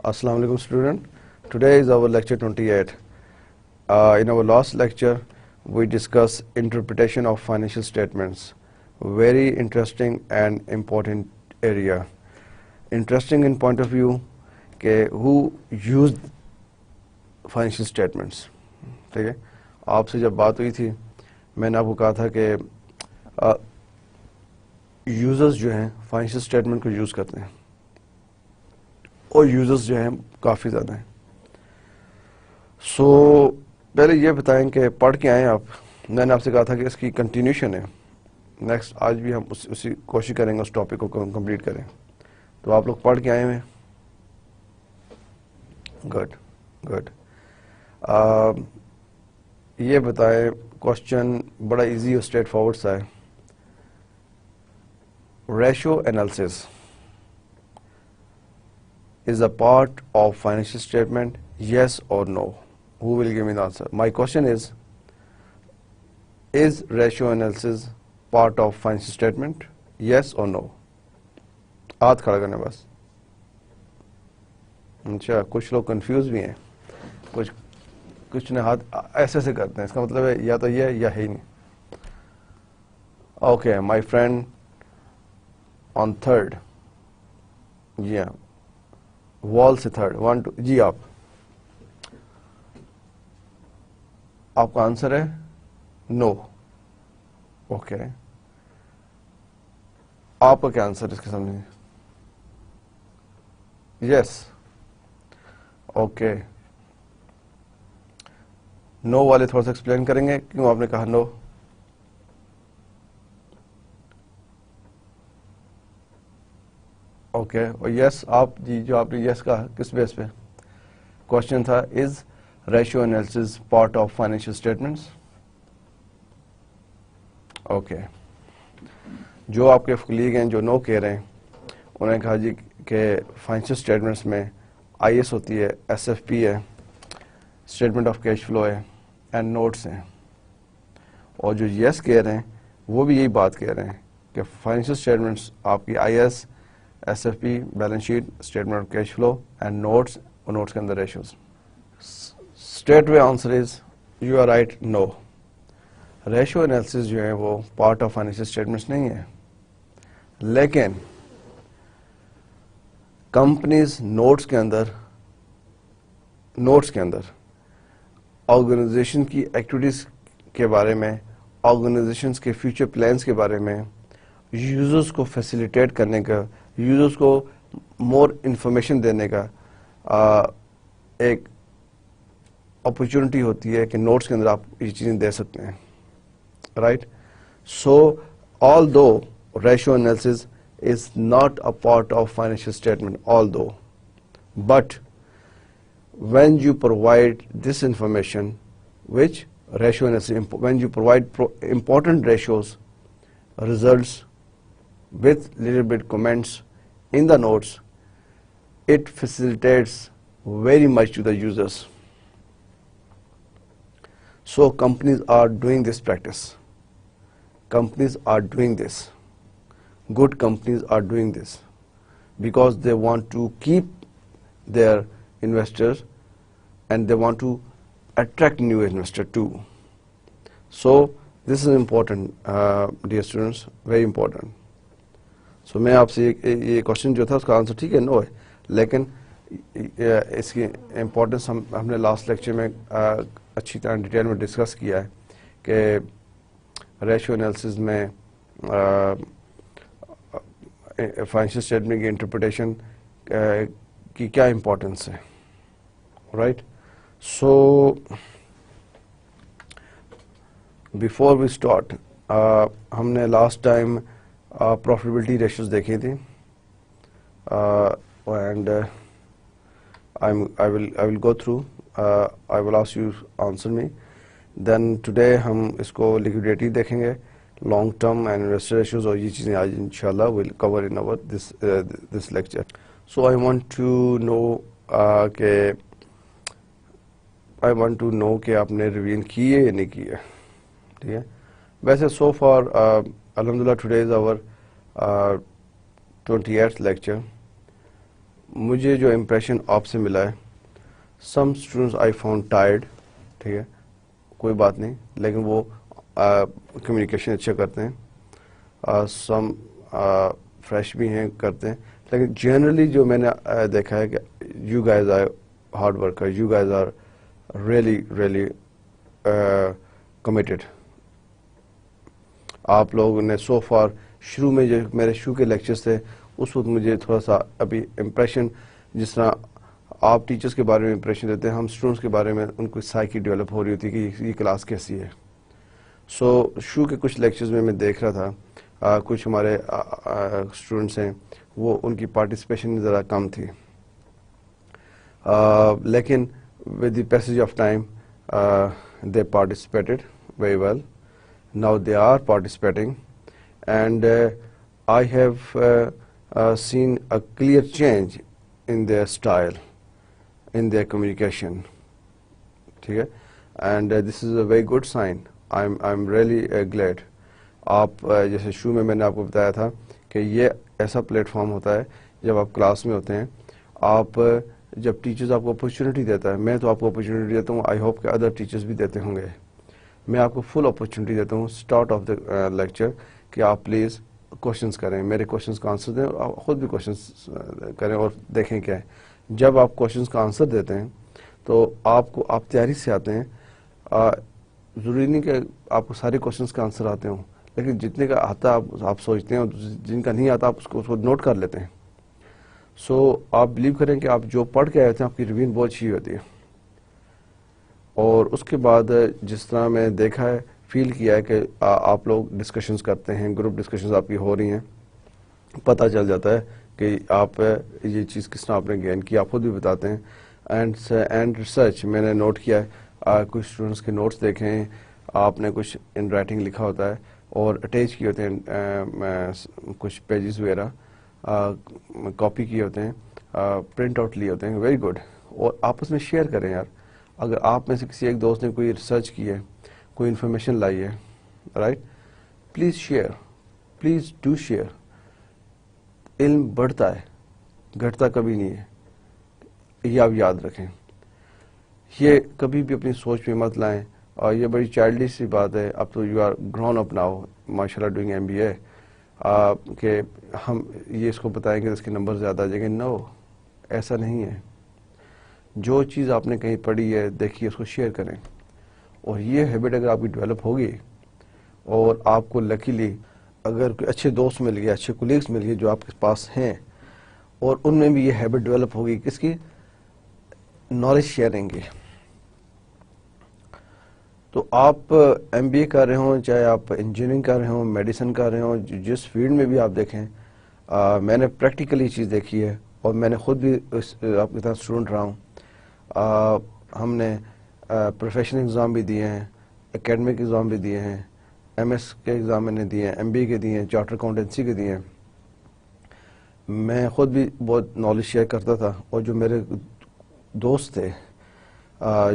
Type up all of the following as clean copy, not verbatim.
Assalamu alaikum student. Today is our lecture 28. In our last lecture we discussed interpretation of financial statements. Very interesting and important area. Interesting in point of view who used financial statements. ٹھیک ہے، آپ سے جب بات ہوئی تھی میں نے آپ کو کہا تھا کہ یوزرز جو ہیں فائنینشیل اسٹیٹمنٹ کو یوز کرتے ہیں اور یوزرز جو ہیں کافی زیادہ ہیں. سو پہلے یہ بتائیں کہ پڑھ کے آئیں آپ. میں نے آپ سے کہا تھا کہ اس کی کنٹینیوشن ہے. نیکسٹ آج بھی ہم اسی کوشش کریں گے اس ٹاپک کو کمپلیٹ کریں. تو آپ لوگ پڑھ کے آئے ہوئے؟ Good good. یہ بتائیں، کوشچن بڑا ایزی اور اسٹریٹ فارورڈ سا ہے. Ratio analysis is a part of financial statement, yes or no? Who will give me the answer? My question is ratio analysis part of financial statement, yes or no? ہاتھ کھڑا کرنے بس. اچھا، کچھ لوگ confuse بھی ہیں، کچھ نے ہاتھ ایسے سے کرتے ہیں. اس کا مطلب ہے یا تو یہ یا ہے ہی نہیں. Okay my friend on third. جی ہاں، وال سے تھرڈ 1 2. جی آپ کا آنسر ہے نو. اوکے، آپ کا کیا آنسر اس کے سامنے؟ یس. اوکے، نو والے تھوڑا سا ایکسپلین کریں گے کیوں آپ نے کہا نو؟ اوکے. اور یس آپ جی جو آپ نے یس کہا کس بیس پہ؟ کوشچن تھا is ratio analysis part of financial statements. Okay, جو آپ کے کلیگ ہیں جو نو کہہ رہے ہیں انہوں نے کہا جی کہ فائنینشیل اسٹیٹمنٹس میں آئی ایس ہوتی ہے، ایس ایف پی ہے، اسٹیٹمنٹ آف کیش فلو ہے اینڈ نوٹس ہیں. اور جو یس کہہ رہے ہیں وہ بھی یہی بات کہہ رہے ہیں کہ فائنینشیل اسٹیٹمنٹس آپ کی I S, S F P, balance sheet, statement of cash flow and notes, اور نوٹس کے اندر ratios. Straight way answer is you are right, no. Ratio analysis جو ہے وہ پارٹ آف فائنینشیل اسٹیٹمنٹس نہیں ہے، لیکن کمپنیز نوٹس کے اندر آرگنائزیشن کی ایکٹیویٹیز کے بارے میں، آرگنائزیشنز کے فیوچر پلانز کے بارے میں یوزرز کو فیسیلیٹیٹ کرنے کا، یوزرز کو مور انفارمیشن دینے کا ایک اپرچونٹی ہوتی ہے کہ نوٹس کے اندر آپ یہ چیزیں دے سکتے ہیں. Right. So although ratio analysis is not a part of financial statement, but when you provide this information, which ratio analysis, when you provide important ratios, results with little bit comments in the notes, it facilitates very much to the users. So companies are doing this practice. Companies are doing this. Good companies are doing this because they want to keep their investors and they want to attract new investors too. So this is important, dear students, very important. So میں آپ سے یہ question جو تھا اس کا answer ٹھیک ہے نو ہے، لیکن اس کی امپورٹنس ہم نے لاسٹ لیکچر میں اچھی طرح ڈیٹیل میں ڈسکس کیا ہے کہ ریشیو انالیسس میں فائنینشیل اسٹیٹمنٹ کی انٹرپریٹیشن کی کیا امپورٹنس ہے. Right. So before we start ہم نے لاسٹ ٹائم پروفیٹیبلٹی ریشیوز دیکھی تھی and I will go through. I will ask you answer me. Then today ہم اس کو liquidity دیکھیں گے long term and investor issues, اور یہ چیزیں آج انشاءاللہ will cover in our this lecture. So I want to know کہ آپ نے ریویژن کی ہے یا نہیں کی ہے. ٹھیک ہے, ویسے سو فار الحمدللہ today is our 28th lecture. مجھے جو امپریشن آپ سے ملا ہے, some students I found tired. ٹھیک ہے, کوئی بات نہیں, لیکن وہ کمیونیکیشن اچھا کرتے ہیں, سم فریش بھی ہیں, کرتے ہیں, لیکن جنرلی جو میں نے دیکھا ہے کہ you guys are hard worker, you guys are really committed. آپ لوگوں نے سو فار شروع میں جو میرے شروع کے لیکچرز تھے اس وقت مجھے تھوڑا سا ابھی امپریشن, جس طرح آپ ٹیچرز کے بارے میں امپریشن دیتے ہیں, ہم اسٹوڈنٹس کے بارے میں ان کو سائیکی ڈیولپ ہو رہی ہوتی ہے کہ یہ کلاس کیسی ہے. سو شروع کے کچھ لیکچرز میں دیکھ رہا تھا کچھ ہمارے اسٹوڈنٹس ہیں وہ ان کی پارٹیسپیشن ذرا کم تھی, لیکن with the passage of time they participated very well. Now they are participating, and I have seen a clear change in their style, in their communication. ٹھیک ہے, and this is a very good sign. I'm really glad. آپ جیسے شروع میں نے آپ کو بتایا تھا کہ یہ ایسا پلیٹ فارم ہوتا ہے جب آپ کلاس میں ہوتے ہیں, آپ جب ٹیچرز آپ کو اپرچونٹی دیتا ہے, میں تو آپ کو اپرچونٹی دیتا ہوں, آئی ہوپ کہ ادر ٹیچرز بھی دیتے ہوں گے, میں آپ کو فل اپرچونٹی دیتا ہوں اسٹارٹ آف دا لیکچر کہ آپ پلیز کوشچنس کریں, میرے کوشچنس کا آنسر دیں, اور خود بھی کوشچنس کریں اور دیکھیں کیا ہے. جب آپ کوشچنس کا آنسر دیتے ہیں تو آپ تیاری سے آتے ہیں, ضروری نہیں کہ آپ کو سارے کوشچنس کا آنسر آتے ہوں, لیکن جتنے کا آتا آپ سوچتے ہیں, اور جن کا نہیں آتا آپ اس کو نوٹ کر لیتے ہیں. سو آپ بلیو کریں کہ آپ جو پڑھ کے آئے تھے آپ کی ریویژن بہت اچھی ہوتی ہے. اور اس کے بعد جس طرح میں دیکھا ہے, فیل کیا ہے کہ آپ لوگ ڈسکشنز کرتے ہیں, گروپ ڈسکشنز آپ کی ہو رہی ہیں, پتہ چل جاتا ہے کہ آپ یہ چیز کس طرح آپ نے گین کی, آپ خود بھی بتاتے ہیں. اینڈ ریسرچ میں نے نوٹ کیا ہے, کچھ اسٹوڈنٹس کے نوٹس دیکھے ہیں, آپ نے کچھ ان رائٹنگ لکھا ہوتا ہے اور اٹیچ کیے ہوتے ہیں کچھ پیجز وغیرہ, کاپی کیے ہوتے ہیں, پرنٹ آؤٹ لیے ہوتے ہیں, ویری گڈ. اور آپس میں شیئر کریں یار. اگر آپ میں سے کسی ایک دوست نے کوئی ریسرچ کی ہے, کوئی انفارمیشن لائی ہے, right, please share, please do share. علم بڑھتا ہے, گھٹتا کبھی نہیں ہے, یہ آپ یاد رکھیں. یہ کبھی بھی اپنی سوچ میں مت لائیں, اور یہ بڑی چائلڈش سی بات ہے, اب تو you are grown up now, ماشاء اللہ ڈوئنگ MBA, کہ ہم یہ اس کو بتائیں گے اس کے نمبر زیادہ آ جائیں گے. نو, ایسا نہیں ہے. جو چیز آپ نے کہیں پڑھی ہے, دیکھیے, اس کو شیئر کریں. اور یہ ہیبٹ اگر آپ کی ڈیولپ ہوگی, اور آپ کو لکیلی اگر کوئی اچھے دوست مل گئے, اچھے کولیگس مل گئے جو آپ کے پاس ہیں, اور ان میں بھی یہ ہیبٹ ڈیولپ ہوگی کس کی, نالج شیئرنگ کی, تو آپ MBA کر رہے ہوں, چاہے آپ انجینئرنگ کر رہے ہوں, میڈیسن کر رہے ہوں, جس فیلڈ میں بھی آپ دیکھیں, میں نے پریکٹیکلی چیز دیکھی ہے, اور میں نے خود بھی آپ کی طرح اسٹوڈنٹ رہا ہوں. ہم نے پروفیشنل ایگزام بھی دیے ہیں, اکیڈمک ایگزام بھی دیے ہیں, MS کے ایگزام میں نے دیے ہیں, MBA کے دیے ہیں, چارٹر اکاؤنٹنسی کے دیے ہیں. میں خود بھی بہت نالج شیئر کرتا تھا, اور جو میرے دوست تھے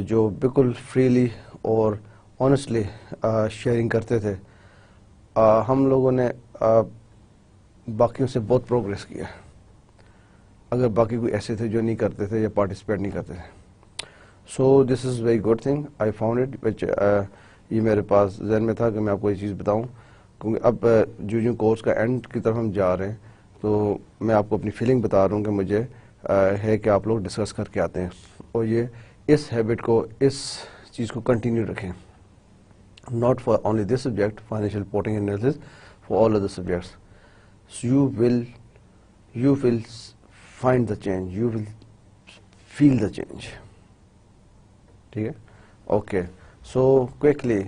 جو بالکل فریلی اور آنیسٹلی شیئرنگ کرتے تھے, ہم لوگوں نے باقیوں سے بہت پروگریس کیا, اگر باقی کوئی ایسے تھے جو نہیں کرتے تھے یا پارٹیسپیٹ نہیں کرتے تھے. So this is very good thing, I found it, which یہ میرے پاس ذہن میں تھا کہ میں آپ کو یہ چیز بتاؤں, کیونکہ اب جو کورس کا اینڈ کی طرف ہم جا رہے ہیں, تو میں آپ کو اپنی فیلنگ بتا رہا ہوں کہ مجھے ہے کہ آپ لوگ ڈسکس کر کے آتے ہیں, اور یہ اس ہیبٹ کو, اس چیز کو کنٹینیو رکھیں, not for only this subject, financial reporting and analysis, for all other subjects. You will find the change, you will feel the change. ٹھیک ہے, okay. So quickly,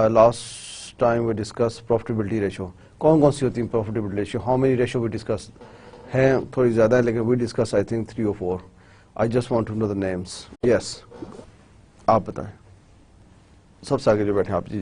last time we discuss profitability ratio. کون سی ہوتی ہے profitability ratio, how many ratio we discuss, ہیں تھوڑی زیادہ ہے, لیکن we discuss I think 3 or 4. I just want to know the names. Yes, آپ بتائیں, سب سے آگے جو بیٹھے آپ. جی.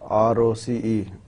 ROCE,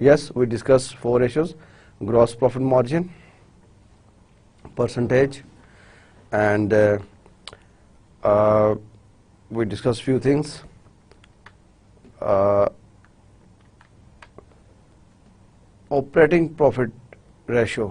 Yes, we discussed 4 ratios: gross profit margin, percentage, and we discussed few things. Operating profit ratio.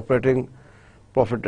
operating profit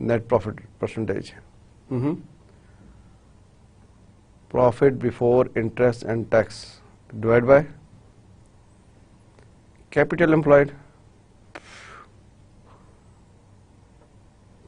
Net profit percentage. Profit before interest and tax divided by capital employed.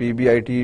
PBIT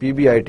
PBIT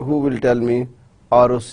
who will tell me ROC,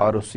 ROC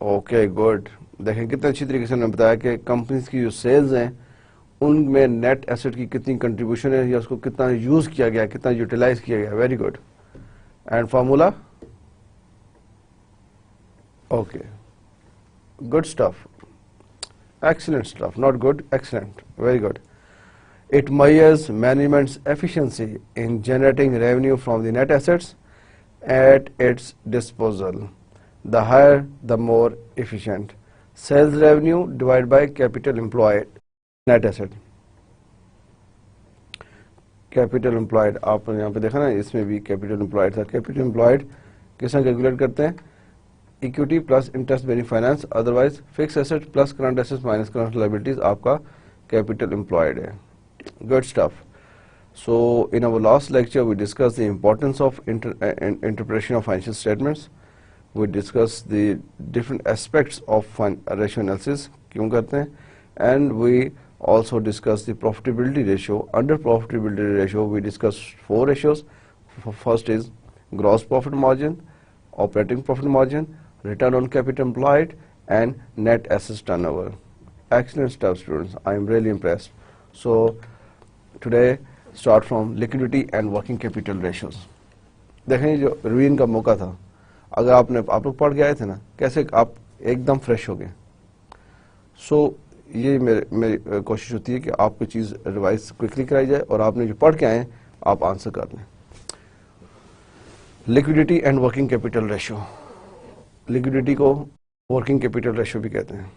okay good. دیکھیں کتنے اچھی طریقے سے ہم نے بتایا کہ companies کی جو سیلز ہیں ان میں نیٹ ایسٹ کی کتنی کنٹریبیوشن ہے یا اس کو کتنا یوز کیا گیا, کتنا یوٹیلائز کیا گیا. Very good. And formula. Okay good stuff. Excellent stuff. Not good, excellent. Very good. It measures management's efficiency in generating revenue from the net assets at its disposal. The higher, the more efficient. Sales revenue divided by capital employed, net asset. Capital employed, آپ نے یہاں پہ دیکھا نا, اس میں بھی capital employed تھا. Capital employed کس طرح کیلکولیٹ کرتے ہیں؟ Equity plus interest bearing finance, otherwise fixed assets plus current assets minus current liabilities آپ کا capital employed ہے. Good stuff. So in our last lecture we discussed the importance of interpretation of financial statements. We discussed the different aspects of ratio analysis kyun karte hain, and we also discussed the profitability ratio. Under profitability ratio we discussed 4 ratios. First is gross profit margin, operating profit margin, return on capital employed, and net assets turnover. Excellent stuff students, I am really impressed. So today start from liquidity and working capital ratios. دیکھیں جو revision کا موقع تھا, اگر آپ لوگ پڑھ کے آئے تھے نا, کیسے آپ ایک دم فریش ہو گئے. سو یہ میری کوشش ہوتی ہے کہ آپ کو چیز ریوائز کوئکلی کرائی جائے اور آپ نے جو پڑھ کے آئے آپ آنسر کر لیں. Liquidity and working capital ratio. Liquidity کو ورکنگ کیپٹل ریشو بھی کہتے ہیں,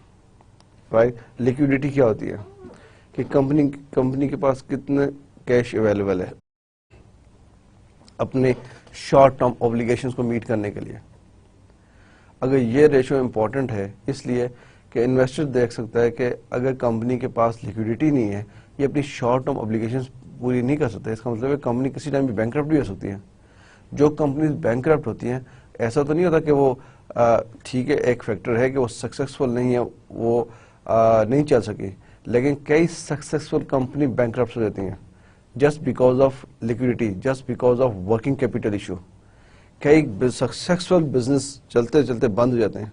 رائٹ. لیکوڈیٹی کیا ہوتی ہے کہ کمپنی کے پاس کتنے کیش اویلیبل ہے اپنے شارٹ ٹرم اوبلیگیشنز کو میٹ کرنے کے لیے. اگر یہ ریشو امپورٹنٹ ہے اس لیے کہ انویسٹر دیکھ سکتا ہے کہ اگر کمپنی کے پاس لیکوڈیٹی نہیں ہے, یہ اپنی شارٹ ٹرم اوبلیگیشنز پوری نہیں کر سکتا. اس کا مطلب ہے کمپنی کسی ٹائم بھی بینکرپٹ بھی ہو سکتی ہے. جو کمپنیز بینکرپٹ ہوتی ہیں ایسا تو نہیں ہوتا کہ وہ ٹھیک ہے ایک فیکٹر ہے کہ وہ سکسیسفل نہیں ہے, وہ نہیں چل سکی, لیکن کئی سکسیسفل کمپنی بینکرپٹ ہو جاتی ہیں just because of liquidity, just because of working capital issue. کئی سکسیسفل بزنس چلتے چلتے بند ہو جاتے ہیں.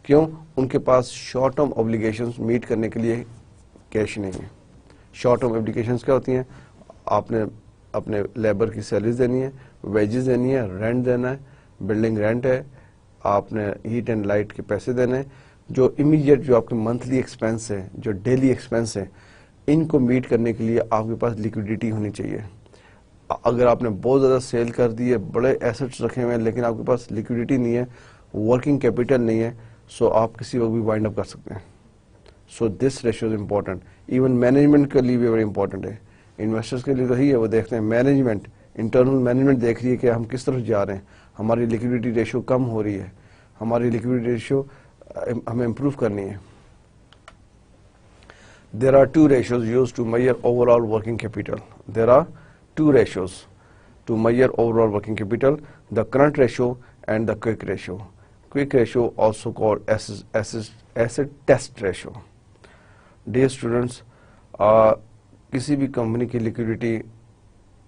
کیوں؟ ان کے پاس شارٹ ٹرم اوبلیگیشنز میٹ کرنے کے لیے کیش نہیں ہے. شارٹ ٹرم اوبلیگیشنز کیا ہوتی ہیں؟ آپ نے اپنے لیبر کی سیلریز دینی ہے, ویجز دینی ہے, رینٹ دینا ہے, بلڈنگ رینٹ ہے, آپ نے ہیٹ اینڈ لائٹ کے پیسے دینے ہیں. جو امیڈیٹ جو آپ کے منتھلی ایکسپینس ہے, جو ڈیلی ایکسپینس ہے, ان کو میٹ کرنے کے لیے آپ کے پاس لیکوڈیٹی ہونی چاہیے. اگر آپ نے بہت زیادہ سیل کر دی ہے, بڑے ایسٹس رکھے ہوئے ہیں, لیکن آپ کے پاس لیکوڈیٹی نہیں ہے, ورکنگ کیپٹل نہیں ہے, سو آپ کسی وقت بھی وائنڈ اپ کر سکتے ہیں. So this ratio is important. Even management کے لیے بھی بڑی امپورٹنٹ ہے. انویسٹرس کے لیے تو ہی ہے, وہ دیکھتے ہیں مینجمنٹ, انٹرنل مینجمنٹ دیکھ رہی ہے کہ ہم کس طرف جا رہے ہیں, ہماری لیکوڈیٹی ریشو کم ہو رہی ہے, ہماری لیکوڈیٹی ریشو ہمیں امپروو کرنی ہے. There are 2 ratios used to measure overall working capital. There are 2 ratios to measure overall working capital, the current ratio and the quick ratio. Quick ratio also called asset test ratio. Dear students, کسی بھی company کی liquidity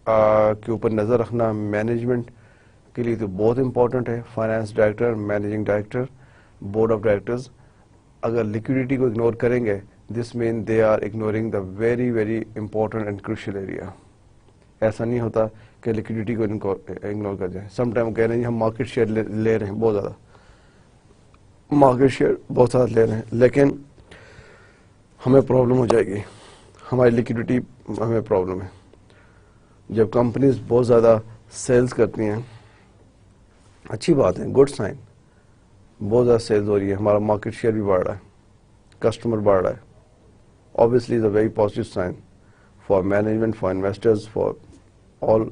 کے اوپر نظر رکھنا management کے لیے تو بہت امپورٹنٹ ہے. Finance director, managing director, board of directors اگر لیکوڈیٹی کو اگنور کریں گے, this means they are ignoring the very very important and crucial area. ایسا نہیں ہوتا کہ لیکوڈیٹی کو اگنور کر جائیں. سم ٹائم کہہ رہے ہیں ہم مارکیٹ شیئر لے رہے ہیں, بہت زیادہ مارکیٹ شیئر بہت زیادہ لے رہے ہیں, لیکن ہمیں پرابلم ہو جائے گی, ہماری لیکوڈیٹی ہمیں پرابلم ہے. جب کمپنیز بہت زیادہ سیلز کرتی ہیں, اچھی بات ہے, گڈ سائن, بہت زیادہ سیلز ہو رہی ہے, ہمارا مارکیٹ شیئر بھی بڑھ رہا ہے, کسٹمر بڑھ رہا ہے. Obviously it's a very positive sign for management, for investors, for all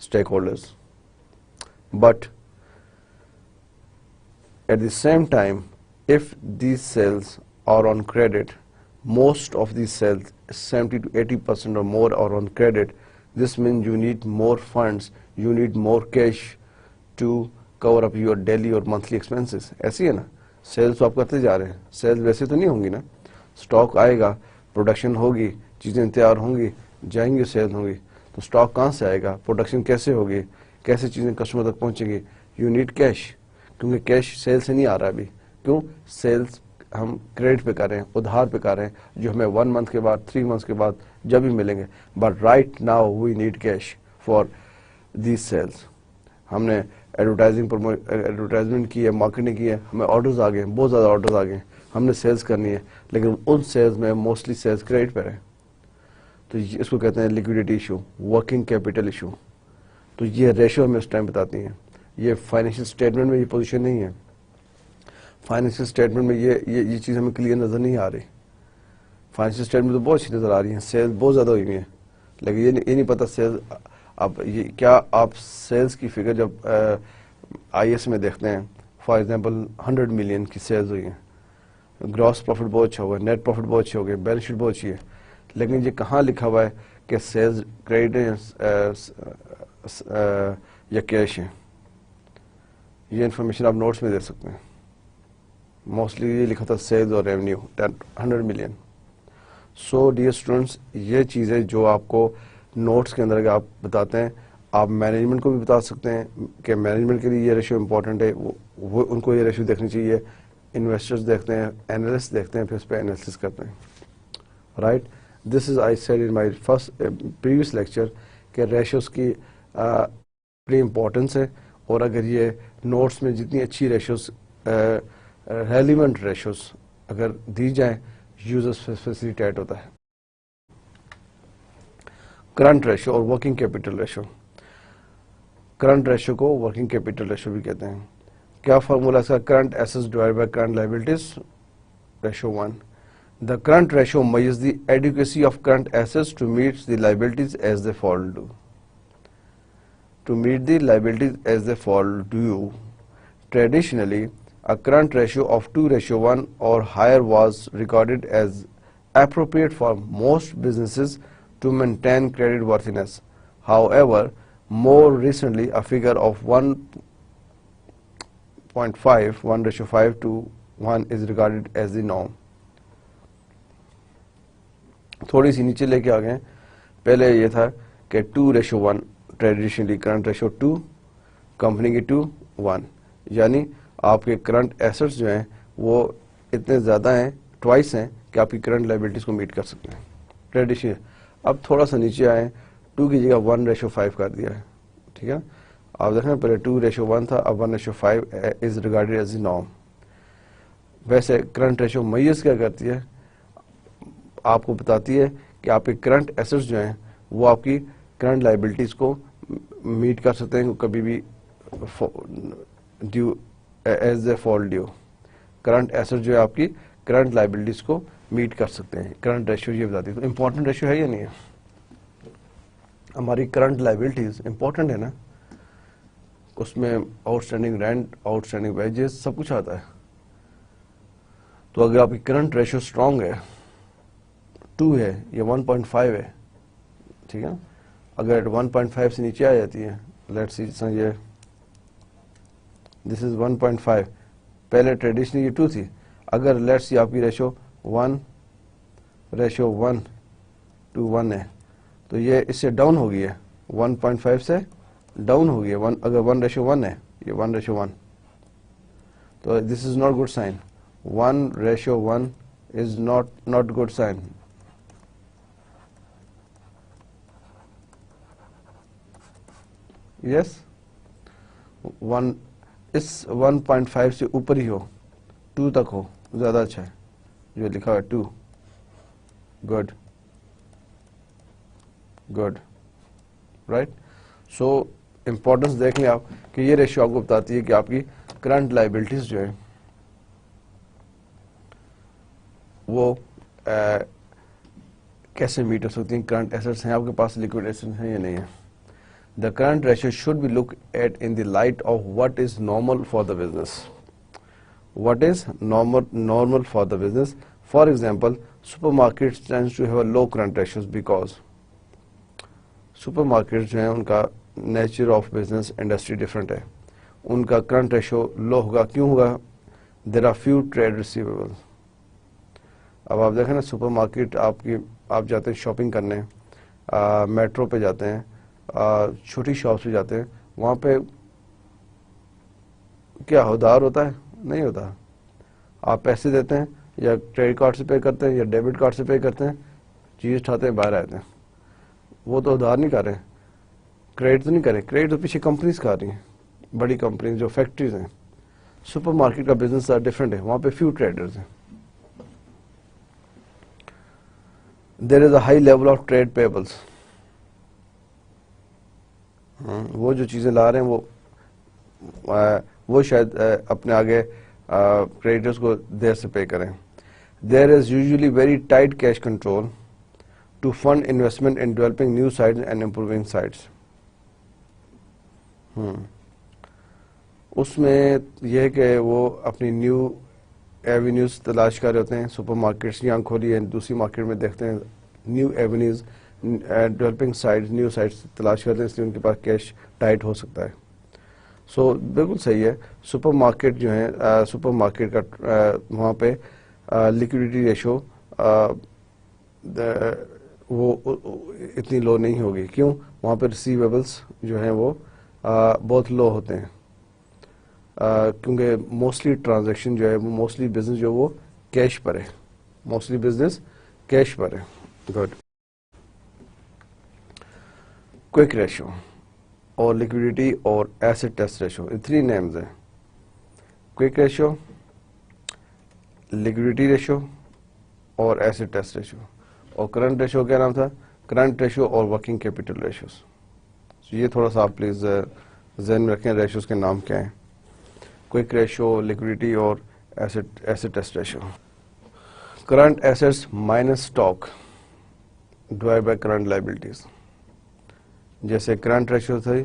stakeholders. But at the same time, if these sales are on credit, most of these sales, 70 to 80% or more are on credit. This means you need more funds, you need more cash to cover up your daily or monthly expenses. ایسی ہے نا, sales تو آپ کرتے جا رہے ہیں, sales ویسے تو نہیں ہوں گی نا, اسٹاک آئے گا, پروڈکشن ہوگی, چیزیں تیار ہوں گی, جائیں گی, سیل ہوں گی, تو اسٹاک کہاں سے آئے گا, پروڈکشن کیسے ہوگی, کیسے چیزیں کسٹمر تک پہنچیں گی. یو نیڈ کیش, کیونکہ کیش سیل سے نہیں آ رہا ابھی, کیوں؟ سیلز ہم کریڈٹ پہ کر رہے ہیں, ادھار پہ کر رہے ہیں, جو ہمیں 1 month کے بعد 3 months کے بعد جب بھی ملیں گے. But right now we need cash for these sales. ہم نے ایڈورٹائزمنٹ کی ہے, مارکیٹنگ کی ہے, ہمیں آرڈرز آ گئے ہیں, بہت زیادہ آرڈرز آ گئے ہیں, ہم نے سیلز کرنی ہے, لیکن ان سیلز میں موسٹلی سیلز کریڈٹ پہ رہے. تو اس کو کہتے ہیں liquidity issue, working capital issue. تو یہ ریشو ہمیں اس ٹائم بتاتی ہیں. یہ فائنینشیل اسٹیٹمنٹ میں یہ پوزیشن نہیں ہے. فائنینشیل اسٹیٹمنٹ میں یہ چیز ہمیں کلیئر نظر نہیں آ رہی. فائنینشیل اسٹیٹمنٹ تو بہت اچھی نظر آ رہی ہیں, سیلز بہت زیادہ ہوئی ہیں, لیکن یہ نہیں پتا سیلز. اب یہ کیا آپ سیلز کی فگر جب آئی ایس میں دیکھتے ہیں, فار ایگزامپل 100 million کی سیلز ہوئی ہیں, گراس پروفٹ بہت اچھا ہوا ہے, نیٹ پروفٹ بہت اچھے ہو گئے, بیلنس شیٹ بہت اچھی ہے, لیکن یہ کہاں لکھا ہوا ہے کہ سیلز کریڈٹ یا کیش ہیں؟ یہ انفارمیشن آپ نوٹس میں دے سکتے ہیں. موسٹلی یہ لکھا تھا سیلز اور revenue 100 million. So dear students, یہ چیزیں جو آپ کو نوٹس کے اندر آپ بتاتے ہیں, آپ مینجمنٹ کو بھی بتا سکتے ہیں کہ مینجمنٹ کے لیے یہ ریشو امپورٹنٹ ہے, وہ ان کو یہ ریشو دیکھنی چاہیے. انویسٹرز دیکھتے ہیں, اینالسٹ دیکھتے ہیں, پھر اس پہ انالیسس کرتے ہیں. Right, this is I said in my first previous lecture کہ ریشوز کی بڑی امپورٹنس ہے, اور اگر یہ نوٹس میں جتنی اچھی ریشوز ریلیونٹ ریشوز اگر دی جائیں, یوزرز فیسیلیٹیٹ ہوتا ہے. کرنٹ ریشو اور working capital ratio. Current ratio کو ورکنگ کیپٹل ریشو بھی کہتے ہیں. کیا فارمولا اس کا؟ Current assets divide by current liabilities ratio 1. The current ratio measures the adequacy of current assets to meet the liabilities as they fall due. To meet the liabilities as they fall due, traditionally, a current ratio of 2:1 or higher was regarded as appropriate for most businesses to maintain credit worthiness. However, more recently, a figure of 1:5 to 1 is regarded as the norm. تھوڑی سی نیچے لے کے آ گئے. پہلے یہ تھا کہ 2:1 traditionally, current ratio 2, company کی 2:1, یعنی آپ کے کرنٹ ایسٹس جو ہیں وہ اتنے زیادہ ہیں, ٹوائس ہیں, کہ آپ کی کرنٹ لائبلٹیز کو میٹ کر سکتے ہیں ٹریڈیشنل. اب تھوڑا سا نیچے آئے, 2 کی جگہ 1:5 کر دیا ہے. ٹھیک ہے, آپ دیکھیں پہلے 2:1 تھا, اب 1:5 is regarded as the norm. ویسے کرنٹ ریشو میز کیا کرتی ہے؟ آپ کو بتاتی ہے کہ آپ کے کرنٹ ایسٹس جو ہیں وہ آپ کی کرنٹ لائبلٹیز کو میٹ کر سکتے ہیں کبھی بھی due as a fall due. Current asset جو ہے آپ کی کرنٹ لائبلٹیز کو میٹ کر سکتے ہیں. کرنٹ ریشو یہ بتاتی ہے. تو امپورٹنٹ ریشو ہے یا نہیں ہے؟ ہماری کرنٹ لائبلٹیز امپورٹنٹ ہے نا, اس میں outstanding rent, outstanding wages, سب کچھ آتا ہے. تو اگر آپ کی کرنٹ ریشو اسٹرانگ ہے, 2 ہے یا 1.5 ہے, ٹھیک ہے, اگر 1.5 سے نیچے آ جاتی ہے, لیٹس سی یہ دس از 1.5, پہلے ٹریڈیشنلی یہ 2 تھی, اگر لیٹس سی آپ کی ریشو 1:1 ہے, تو یہ اس سے ڈاؤن ہو گئی ہے, 1.5 سے ڈاؤن ہو گئی ہے. اگر 1:1 ہے, یہ 1:1, تو this is not good sign. 1:1 is not good sign. Yes, 1.5 سے اوپر ہی ہو, 2 تک ہو, زیادہ اچھا ہے. جو لکھا ہے 2, گڈ رائٹ. سو امپورٹنس دیکھ لیں آپ کہ یہ ریشو آپ کو بتاتی ہے کہ آپ کی کرنٹ لائبلٹیز جو ہیں وہ کیسے میٹ ہو سکتی ہیں. کرنٹ ایسٹس ہیں آپ کے پاس, لیکوڈ ایسٹس ہیں یا نہیں ہیں. The current ratio should be looked at in the light of what is normal for the business. What is normal for the business? For example, supermarkets tends to have a low current ratios because supermarkets جو ہیں ان کا nature of business industry different ہے, ان کا current ratio low ہوگا. کیوں ہوگا؟ There are few trade receivables. اب آپ دیکھیں نا, سپر مارکیٹ آپ جاتے ہیں شاپنگ کرنے, میٹرو پہ جاتے ہیں, چھوٹی شاپس پہ جاتے ہیں, وہاں پہ کیا ادھار ہوتا ہے؟ نہیں ہوتا. آپ پیسے دیتے ہیں یا کریڈٹ کارڈ سے پے کرتے ہیں یا ڈیبٹ کارڈ سے پے کرتے ہیں, چیز اٹھاتے ہیں باہر آتے ہیں. وہ تو ادھار نہیں کر رہے, کریڈٹ تو نہیں کریں, کریڈٹ تو پیچھے کمپنیز کر رہی ہیں, بڑی کمپنیز جو فیکٹریز ہیں. سپر مارکیٹ کا بزنس ڈفرینٹ ہے, وہاں پہ فیو ٹریڈرز ہیں. There is a high level of trade payables. وہ جو چیزیں لا رہے ہیں وہ شاید اپنے آگے کریڈیٹرز کو دیر سے پے کریں. There is usually very tight cash control to fund investment in developing new sites and improving sites. اس میں یہ ہے کہ وہ اپنی نیو ایونیوز تلاش کر رہے ہوتے ہیں. سپر مارکیٹس یہاں کھولی ہے, دوسری مارکیٹ میں دیکھتے ہیں new avenues, developing sites, new sites تلاش کرتے ہیں, اس لیے ان کے پاس کیش ٹائٹ ہو سکتا ہے. سو بالکل صحیح ہے. سپر مارکیٹ جو ہے, سپر مارکیٹ کا وہاں پہ لیکوڈیٹی ریشو وہ اتنی لو نہیں ہوگی. کیوں؟ وہاں پہ ریسیویبلس جو ہیں وہ بہت لو ہوتے ہیں, کیونکہ موسٹلی ٹرانزیکشن جو ہے وہ موسٹلی بزنس جو وہ کیش پر ہے, موسٹلی بزنس کیش پر ہے. گڈ. کوئک ریشو اور لیکوڈیٹی اور ایسٹ ٹیسٹ ریشو, یہ 3 نیمز ہیں. کوئک ریشو, لیکوڈیٹی ریشو اور ایسٹ ٹیسٹ ریشو. اور کرنٹ ریشو کیا نام تھا؟ کرنٹ ریشو اور ورکنگ کیپٹل ریشوز. یہ تھوڑا سا آپ پلیز ذہن میں رکھیں, ریشوز کے نام کیا ہیں. کوئک ریشو, لیکوڈیٹی اور acid test ratio. Current assets minus stock divide by current liabilities. جیسے کرنٹ ریشو تھی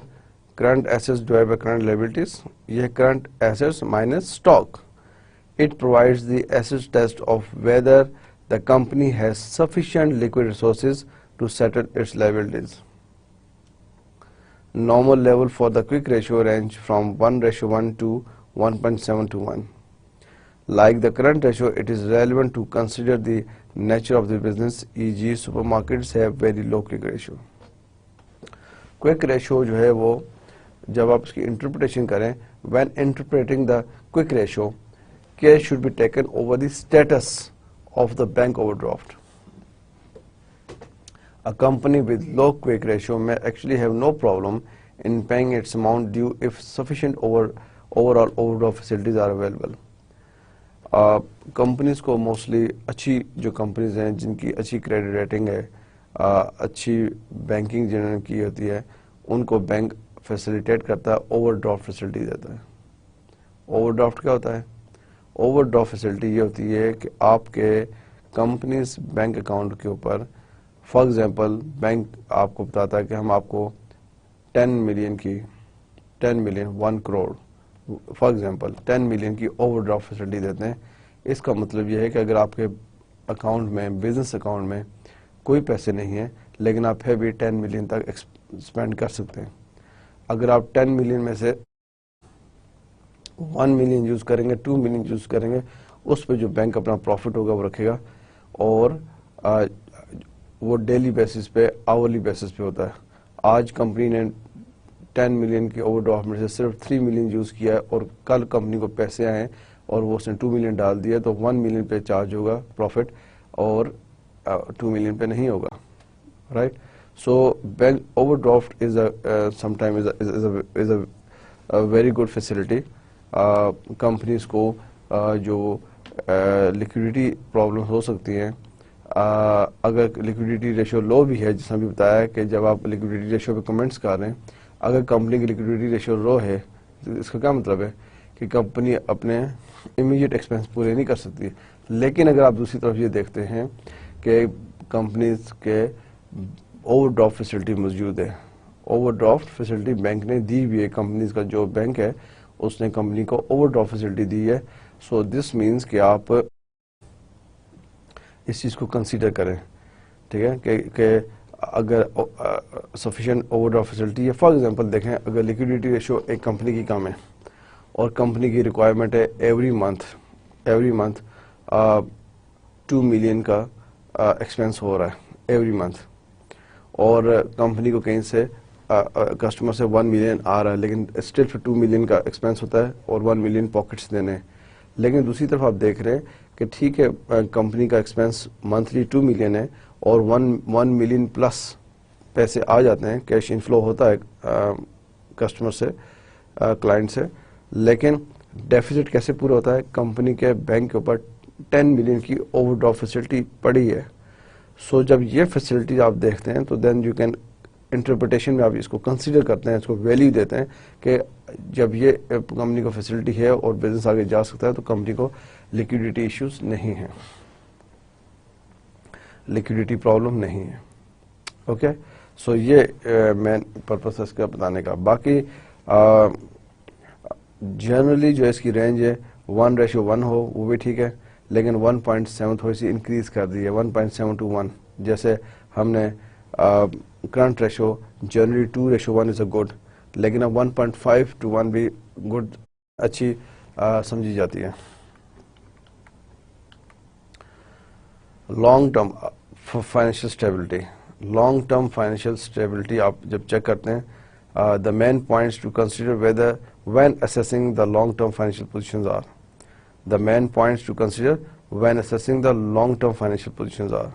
current assets divide by current liabilities, یہ current assets minus stock. It provides the asset test of whether the company has sufficient liquid resources to settle its liabilities. Normal level for the quick ratio range from 1:1 to 1.7 to 1. Like the current ratio, it is relevant to consider the nature of the business, e.g. supermarkets have very low quick ratio. Quick ratio جو ہے وہ جب آپ اس کی interpretation کریں, when interpreting the quick ratio, care should be taken over the status of the bank overdraft. A company with low quick ratio may actually have no problem in paying its amount due if sufficient overall overdraft facilities are available. Companies کو mostly اچھی جو companies ہیں جن کی اچھی credit rating ہے, اچھی banking جنہوں نے کی ہوتی ہے, ان کو بینک فیسیلیٹیٹ کرتا ہے, اوور ڈرافٹ فیسلٹی دیتا ہے. اوور ڈرافٹ کیا ہوتا ہے؟ اوور ڈرافٹ فیسلٹی یہ ہوتی ہے کہ آپ کے کمپنیز بینک اکاؤنٹ کے اوپر, فار ایگزامپل بینک آپ کو بتاتا ہے کہ ہم آپ کو 10 million 1 crore for example 10 million کی اوور ڈرافٹ فیسلٹی دیتے ہیں. اس کا مطلب یہ ہے کہ اگر آپ کے اکاؤنٹ میں, بزنس اکاؤنٹ میں کوئی پیسے نہیں ہیں, لیکن آپ پھر بھی 10 ملین تک اسپینڈ کر سکتے ہیں. اگر آپ 10 ملین میں سے 1 ملین یوز کریں گے, 2 ملین یوز کریں گے, اس پہ جو بینک اپنا پروفٹ ہوگا وہ رکھے گا, اور وہ ڈیلی بیسس پہ, آورلی بیسس پہ ہوتا ہے. آج کمپنی نے 10 ملین کی اوور ڈرافٹ میں سے صرف 3 ملین یوز کیا ہے, اور کل کمپنی کو پیسے آئے اور وہ اس نے 2 ملین ڈال دیا, تو 1 ملین پہ چارج ہوگا پروفٹ اور 2 ملین پہ نہیں ہوگا. Right. So bank over draft is some time is a very good facility. Companies کو جو لیکوڈیٹی پرابلم ہو سکتی ہیں, اگر لیکوڈیٹی ریشو لو بھی ہے, جس نے بھی بتایا کہ جب آپ لیکوڈیٹی ریشو پہ کمنٹس کر رہے ہیں, اگر کمپنی کی لیکوڈیٹی ریشو لو ہے, اس کا کیا مطلب ہے کہ کمپنی اپنے امیڈیٹ ایکسپینس پورے نہیں کر سکتی. لیکن اگر آپ دوسری طرف یہ دیکھتے ہیں کہ کمپنیز کے اوور ڈرافٹ فیسلٹی موجود ہے, اوور ڈرافٹ فیسلٹی بینک نے دی ہوئی ہے, کمپنیز کا جو بینک ہے اس نے کمپنی کو اوور ڈرافٹ فیسلٹی دی ہے. سو دس مینس کہ آپ اس چیز کو کنسیڈر کریں. ٹھیک ہے کہ اگر سفیشینٹ اوور ڈرافٹ فیسلٹی ہے, فار ایگزامپل دیکھیں اگر لیکوڈیٹی ریشو ایک کمپنی کی کم ہے اور کمپنی کی ریکوائرمنٹ ہے ایوری منتھ 2 ملین کا ایکسپینس ہو رہا ہے ایوری منتھ, اور کمپنی کو کہیں سے کسٹمر سے 1 ملین آ رہا ہے, لیکن اسٹل 2 ملین کا ایکسپینس ہوتا ہے اور 1 ملین پاکٹس دینے ہیں. لیکن دوسری طرف آپ دیکھ رہے ہیں کہ ٹھیک ہے کمپنی کا ایکسپینس منتھلی 2 ملین ہے اور 1 ملین پلس پیسے آ جاتے ہیں, کیش انفلو ہوتا ہے کسٹمر سے, کلائنٹ سے, لیکن ڈیفیسٹ کیسے پورا ہوتا ہے؟ کمپنی کے بینک کے اوپر 10 ملین کی اوور ڈرافٹ فیسلٹی پڑی ہے. سو جب یہ فیسلٹی آپ دیکھتے ہیں تو دین یو کین انٹرپریٹیشن میں آپ اس کو کنسیڈر کرتے ہیں, اس کو ویلیو دیتے ہیں کہ جب یہ کمپنی کو فیسلٹی ہے اور بزنس آگے جا سکتا ہے تو کمپنی کو لیکوڈیٹی ایشوز نہیں ہیں, لیکوڈیٹی پرابلم نہیں ہے. اوکے, سو یہ مین پرپس ہے اس کا بتانے کا. باقی جنرلی جو اس کی رینج ہے 1:1 ہو وہ بھی ٹھیک ہے, لیکن 1.7 تھوڑی سی انکریز کر دی ہے, 1.7 to 1. جیسے ہم نے current ratio generally 2:1 is a good, لیکن اب 1.5 to 1 بھی گڈ اچھی سمجھی جاتی ہے. Long term financial stability, long term financial stability آپ جب چیک کرتے ہیں, the main points to consider whether when assessing the long-term financial positions are. The main points to consider when assessing the long-term financial positions are.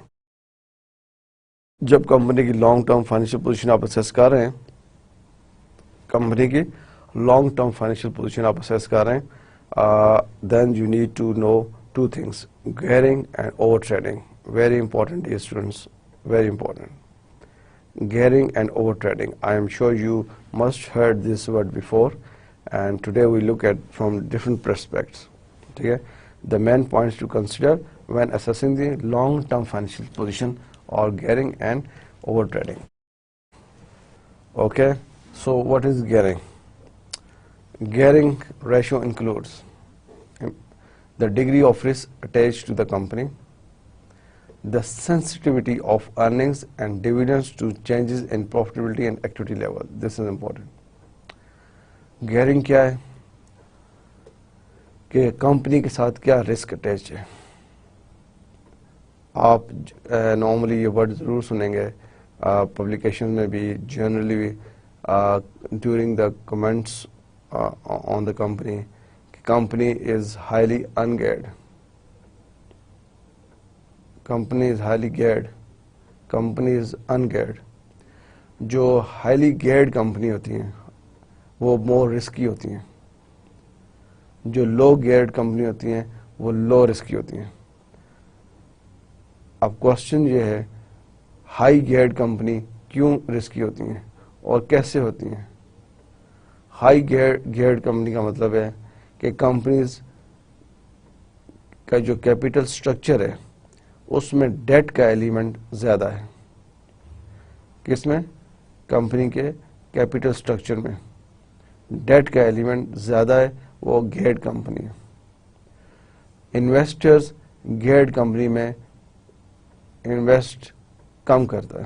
جب company کی long term financial position آپ assess کر رہے ہیں, company کی long term financial position آپ assess کر رہے ہیں, then you need to know two things, gearing and over trading. Very important, dear students, very important. Gearing and over trading. I am sure you must heard this word before, and today we look at from different perspectives. Okay? The main points to consider when assessing the long-term financial position or gearing and over trading. Okay, so what is gearing? Gearing ratio includes the degree of risk attached to the company, the sensitivity of earnings and dividends to changes in profitability and activity level. This is important. Gearing کیا ہے کہ company کے ساتھ کیا risk attach ہے. آپ normally یہ word ضرور سنیں گے پبلیکیشن میں بھی, جنرلی بھی, during the comments on the company, company is highly ungeared, company is highly geared, company is ungeared. جو ہائیلی گیئرڈ کمپنی ہوتی ہیں وہ مور رسکی ہوتی ہیں, جو لو گیئرڈ کمپنی ہوتی ہیں وہ لو رسکی ہوتی ہیں. اب کوشچن یہ ہے ہائی گیئرڈ کمپنی کیوں رسکی ہوتی ہیں اور کیسے ہوتی ہیں؟ ہائی گیئرڈ کمپنی کا مطلب ہے کہ کمپنیز کا جو کیپٹل سٹرکچر ہے اس میں ڈیٹ کا ایلیمنٹ زیادہ ہے. کس میں؟ کمپنی کے کیپٹل سٹرکچر میں ڈیٹ کا ایلیمنٹ زیادہ ہے, وہ گیئرڈ کمپنی ہے. انویسٹرز گیئرڈ کمپنی میں انویسٹ کم کرتا ہے.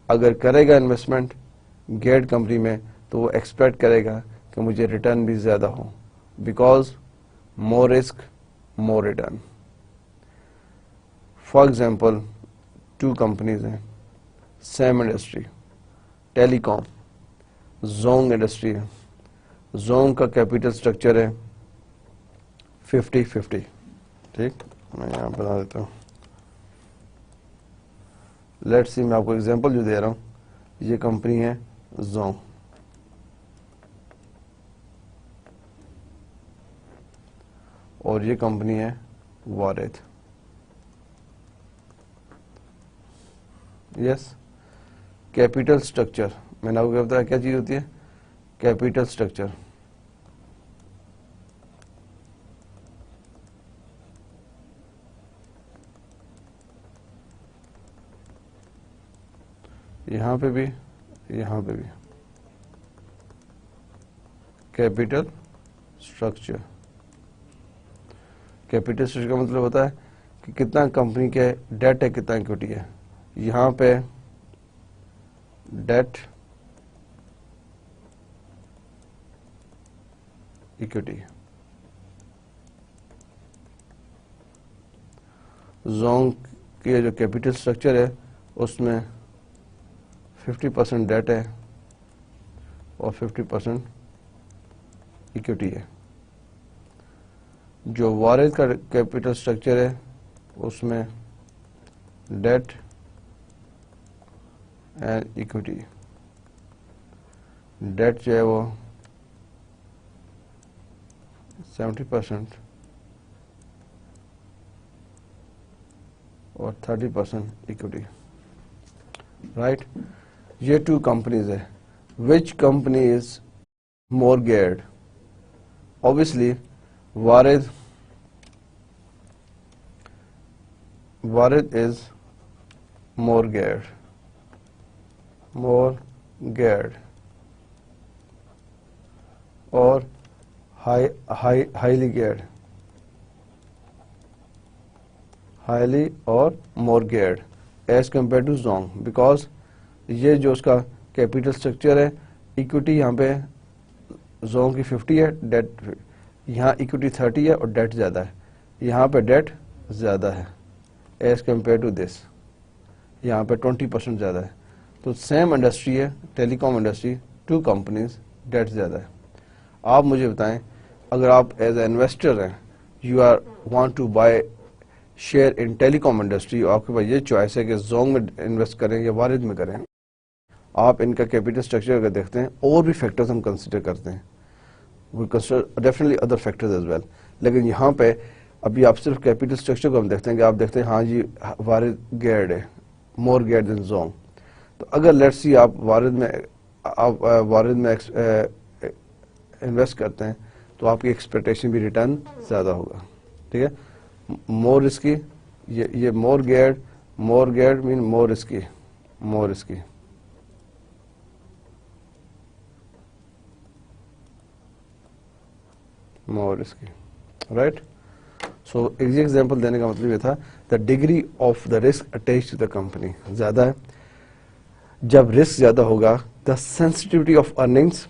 اگر کرے گا انویسٹمنٹ گیئرڈ کمپنی میں تو وہ ایکسپیکٹ کرے گا کہ مجھے ریٹرن بھی زیادہ ہو, because more risk more return. For example 2 companies ہیں, same industry, telecom, Zong industry ہے. زونگ کا کیپٹل سٹرکچر ہے 50-50. ٹھیک, میں یہاں بنا دیتا ہوں. لیٹ سی, میں آپ کو ایگزامپل جو دے رہا ہوں, یہ کمپنی ہے زونگ, اور یہ کمپنی ہے وارث. یس, کیپٹل سٹرکچر میں نے آپ کو کیا بتایا, کیا چیز ہوتی ہے؟ Capital structure. یہاں پہ بھی یہاں پہ بھی کیپٹل سٹرکچر. کیپٹل سٹرکچر کا مطلب ہوتا ہے کہ کتنا کمپنی کے ڈیٹ ہے, کتنا ایکوٹی ہے. یہاں پہ ڈیٹ ایکوٹی. زونگ کی جو کیپٹل سٹرکچر ہے اس میں 50% ڈیٹ ہے اور 50% ایکوٹی ہے. جو وارد کا کیپٹل اسٹرکچر ہے اس میں ڈیٹ اینڈ ایکوٹی. ڈیٹ جو ہے وہ 70% اور 30% ایکوٹی. رائٹ, یہ 2 کمپنیز ہے. Which company is more geared? obviously Warid is more geared, اور highly geared, highly اور more geared as compared to Zong, because یہ جو اس کا کیپیٹل اسٹرکچر ہے, ایکوٹی یہاں پہ زونگ کی 50 ہے, ڈیٹ یہاں ایکوٹی 30 ہے اور ڈیٹ زیادہ ہے, یہاں پہ ڈیٹ زیادہ ہے ایز کمپیئر ٹو دس, یہاں پہ 20% زیادہ ہے. تو سیم انڈسٹری ہے, telecom industry, 2 companies, debt زیادہ ہے. آپ مجھے بتائیں, اگر آپ ایز اے انویسٹر ہیں, you are want to buy share in telecom industry, آپ کے پاس یہ چوائس ہے کہ زونگ میں انویسٹ کریں یا وارد میں کریں. آپ ان کا کیپیٹل اسٹرکچر اگر دیکھتے ہیں, اور بھی فیکٹرز ہم کنسیڈر کرتے ہیں, we consider definitely other factors as well, لیکن یہاں پہ ابھی آپ صرف کیپیٹل اسٹرکچر کو ہم دیکھتے ہیں کہ آپ دیکھتے ہیں ہاں جی وارد گیئرڈ ہے, مور گیئرڈ دین زونگ. تو اگر لیٹس سی آپ وارد میں انویسٹ کرتے ہیں تو آپ کی ایکسپیکٹیشن بھی ریٹرن زیادہ ہوگا. ٹھیک ہے, مور رسکی, یہ more geared mean more risky, right. سو ایگزامپل دینے کا مطلب یہ تھا, the degree of the risk attach to the company زیادہ ہے. جب رسک زیادہ ہوگا, دا سینسٹیوٹی آف ارننگس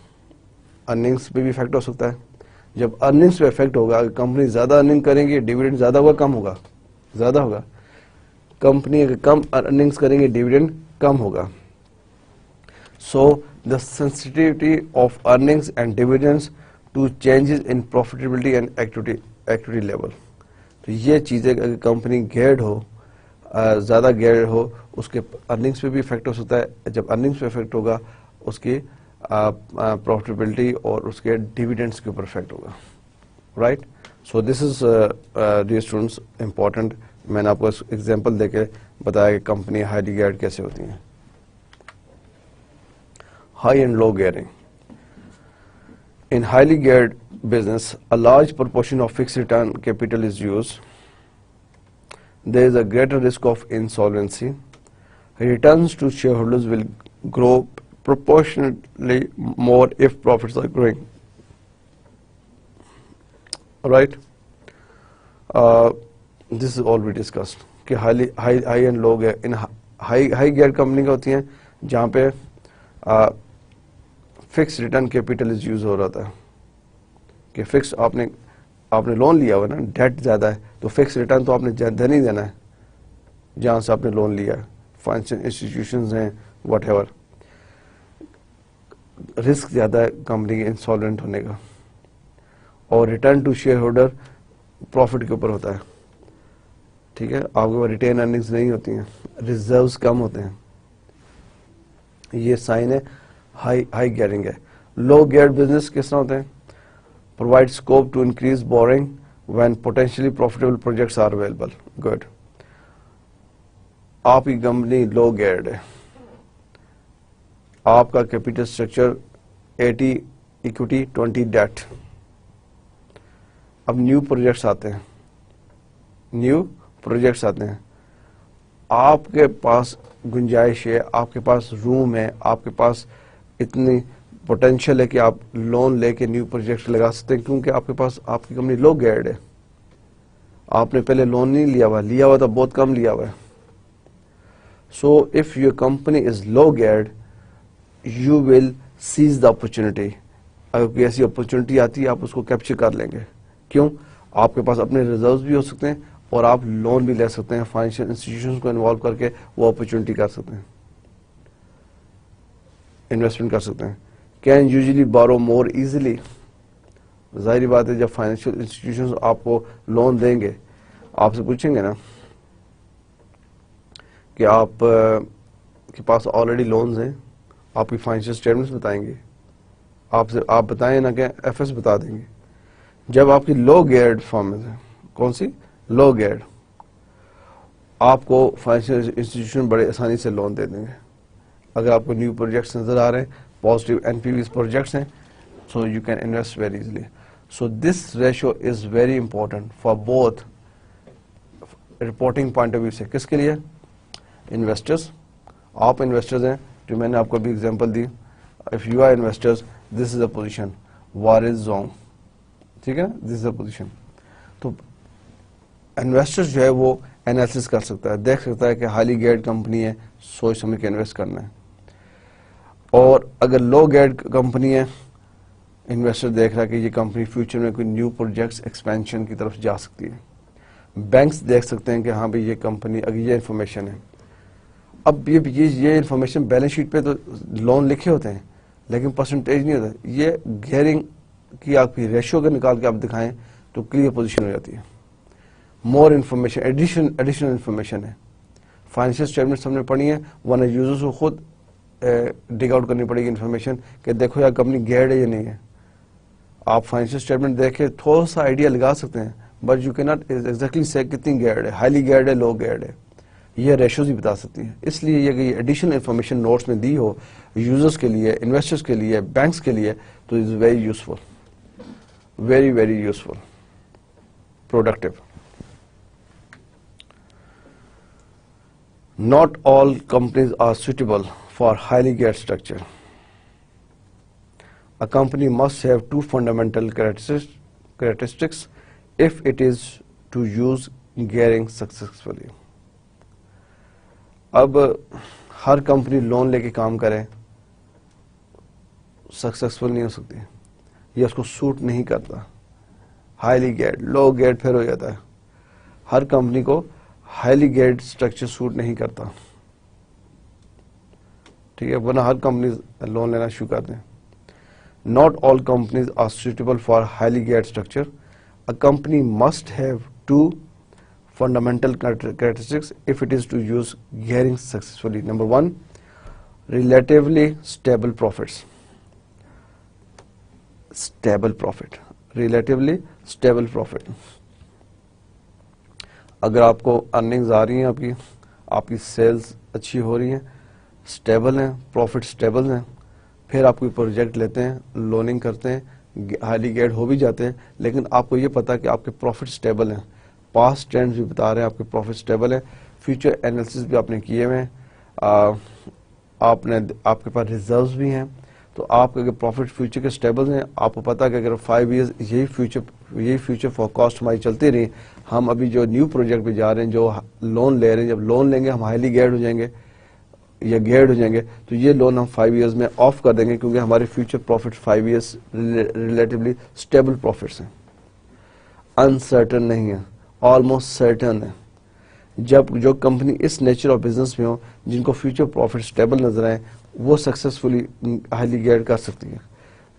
پہ بھی افیکٹ ہو سکتا ہے. جب ارننگس پہ افیکٹ ہوگا, اگر کمپنی زیادہ ارننگ کریں گی, ڈیویڈنڈ زیادہ ہوگا کم ہوگا, زیادہ ہوگا. کمپنی اگر کم ارننگس کریں گی, ڈیویڈنڈ کم ہوگا. So the sensitivity of earnings and dividends to changes in profitability and activity level. تو یہ چیزیں اگر کمپنی گیئرڈ ہو, زیادہ گیئرڈ ہو, اس کے ارننگس پہ بھی افیکٹ ہو سکتا ہے. جب ارننگس پہ افیکٹ ہوگا, اس کی پروفیٹیبلٹی اور اس کے ڈیویڈنڈس کے اوپر افیکٹ ہوگا. Right. So this is dear students important. میں نے آپ کو ایگزامپل دے کے بتایا کہ کمپنی ہائیلی گیئرڈ کیسے ہوتی ہیں. High and low gearing. In highly geared business, a large proportion of fixed return capital is used. There is a greater risk of insolvency. Returns to shareholders will grow proportionately more if profits are growing. Right? This is all we discussed. کہ high and low gear. In high gear company کا ہوتی ہیں جہاں پہ fix return capital is use ہو رہا تھا, کہ فکس آپ نے لون لیا ہوا نا, ڈیٹ زیادہ ہے تو فکس ریٹرن تو آپ نے دینا ہی دینا ہے جہاں سے آپ نے لون لیا. فائنینشیل انسٹیٹیوشنز ہیں, واٹ ایور. رسک زیادہ ہے کمپنی کے انسالوینٹ ہونے کا, اور return to shareholder profit کے اوپر ہوتا ہے. ٹھیک ہے, آپ کے پاس ریٹین ارننگز نہیں ہوتی ہیں, ریزروز کم ہوتے ہیں. یہ سائن ہے ہائی گیئرنگ ہے. لو گیئرڈ بزنس کس طرح ہوتے ہیں؟ Provide scope to increase borrowing when potentially profitable projects are available. Good. آپ کی کمپنی لو گیئرڈ ہے, آپ کا کیپیٹل اسٹرکچر 80 ایکوٹی 20 ڈیٹ. اب نیو پروجیکٹس آتے ہیں, آپ کے پاس گنجائش ہے, آپ کے پاس روم ہے, آپ کے پاس اتنی پوٹینشیل ہے کہ آپ لون لے کے نیو پروجیکٹ لگا سکتے ہیں, کیونکہ آپ کے پاس آپ کی کمپنی لو گیئرڈ ہے. آپ نے پہلے لون نہیں لیا ہوا تو بہت کم لیا ہوا ہے. So if your company is low geared, you will seize the opportunity. اگر کوئی ایسی اپرچونٹی آتی ہے آپ اس کو کیپچر کر لیں گے. کیوں؟ آپ کے پاس اپنے ریزروز بھی ہو سکتے ہیں اور آپ لون بھی لے سکتے ہیں, فائنینشیل انسٹیٹیوشن کو انوالو کر کے وہ اپرچونٹی کر سکتے ہیں, انویسٹمنٹ کر سکتے ہیں. Can usually borrow more easily. ظاہری بات ہے جب فائنینشیل انسٹیٹیوشنز آپ کو لون دیں گے آپ سے پوچھیں گے نا کہ آپ کے پاس آلریڈی لونز ہیں, آپ کی فائنینشیل اسٹیٹمنٹس بتائیں گے, آپ بتائیں نا کہ ایف ایس بتا دیں گے. جب آپ کی لو گیئرڈ فارمز ہیں, کون سی لو گیئرڈ, آپ کو فائنینشیل انسٹیٹیوشن بڑے آسانی سے لون دے دیں گے. اگر آپ کو نیو پروجیکٹس نظر آ رہے ہیں, positive N P Vs projects ہیں, so you can invest very easily. So this ratio is very important for both reporting point of view سے. کس کے لیے؟ انویسٹرز. آپ انویسٹرز ہیں, جو میں نے آپ کو ابھی ایگزامپل دی. If you are investors, this is a position, war is Zong, ٹھیک ہے نا, دس از اے پوزیشن. تو انویسٹر جو ہے وہ انالیسس کر سکتا ہے, دیکھ سکتا ہے کہ ہائیلی گیئرڈ کمپنی ہے, سوچ سمجھ کے انویسٹ کرنا ہے. اور اگر لو گیئرڈ کمپنی ہے, انویسٹر دیکھ رہا ہے کہ یہ کمپنی فیوچر میں کوئی نیو پروجیکٹس ایکسپینشن کی طرف جا سکتی ہے. بینکس دیکھ سکتے ہیں کہ ہاں بھائی یہ کمپنی, اگر یہ انفارمیشن ہے. اب یہ انفارمیشن بیلنس شیٹ پہ تو لون لکھے ہوتے ہیں لیکن پرسنٹیج نہیں ہوتا. یہ گیئرنگ کی آپ کی ریشو اگر نکال کے آپ دکھائیں تو کلیئر پوزیشن ہو جاتی ہے. مور انفارمیشن, ایڈیشنل انفارمیشن ہے. فائنینشیل اسٹیٹمنٹس ہم نے پڑھی ہیں, ورنہ یوزرز کو خود ڈگ آؤٹ کرنی پڑے گی انفارمیشن کہ دیکھو یار کمپنی گیئرڈ ہے یا نہیں ہے. آپ فائنینشیل اسٹیٹمنٹ دیکھ کے تھوڑا سا آئیڈیا لگا سکتے ہیں, بٹ یو کی ناٹ ایگزیکٹلی سے کتنی گیئرڈ ہے, ہائیلی گیئرڈ ہے, لو گیئرڈ ہے. یہ ریشوز ہی بتا سکتی ہیں. اس لیے یہ کہ یہ ایڈیشنل انفارمیشن نوٹس میں دی ہو یوزرز کے لیے, انویسٹرز کے لیے, بینکس کے لیے, تو it is very useful, very very useful, productive. Not all companies are suitable for highly geared structure. A company must have two fundamental characteristics if it is to use gearing successfully. اب ہر company loan لے کے کام کرے successful نہیں ہو سکتی, یہ اس کو suit نہیں کرتا. ہائیلی گیئرڈ, لو گیئرڈ پھر ہو جاتا ہے. ہر کمپنی کو ہائیلی گیئرڈ اسٹرکچر سوٹ نہیں کرتا, ٹھیک ہے, ورنہ ہر کمپنی لون لینا شروع کر دیں. Not all companies are suitable for highly geared structure. A company must have two fundamental characteristics if it is to use gearing successfully. Number one, relatively stable profits. Stable profit. Relatively stable profit. اگر آپ کو earnings آ رہی ہیں, آپ کی sales اچھی ہو رہی ہیں, اسٹیبل ہیں, پروفٹ اسٹیبل ہیں, پھر آپ کوئی پروجیکٹ لیتے ہیں, لوننگ کرتے ہیں, ہائیلی گیئرڈ ہو بھی جاتے ہیں, لیکن آپ کو یہ پتا کہ آپ کے پروفٹ اسٹیبل ہیں, پاسٹ ٹرینڈز بھی بتا رہے ہیں آپ کے پروفٹ اسٹیبل ہیں, فیوچر انالیسس بھی آپ نے کیے ہوئے ہیں, آپ کے پاس ریزروز بھی ہیں, تو آپ کے اگر پروفٹ فیوچر کے اسٹیبل ہیں, آپ کو پتا کہ اگر 5 ایئرز یہی فیوچر فورکاسٹ ہماری چلتی رہی, ہم ابھی جو نیو پروجیکٹ پہ جا رہے ہیں, جو لون لے رہے ہیں, جب لون لیں گے ہم ہائیلی گیئرڈ ہو جائیں گے یا گیئرڈ ہو جائیں گے, تو یہ لون ہم 5 ایئرز میں آف کر دیں گے, کیونکہ ہمارے future profit 5 years relatively stable profits ہیں, انسرٹن نہیں ہے, آلموسٹ سرٹن ہے. جب جو کمپنی اس نیچر آف بزنس میں ہو جن کو فیوچر پروفٹ اسٹیبل نظر آئے, وہ سکسیسفلی ہائیلی گیئرڈ کر سکتی ہیں.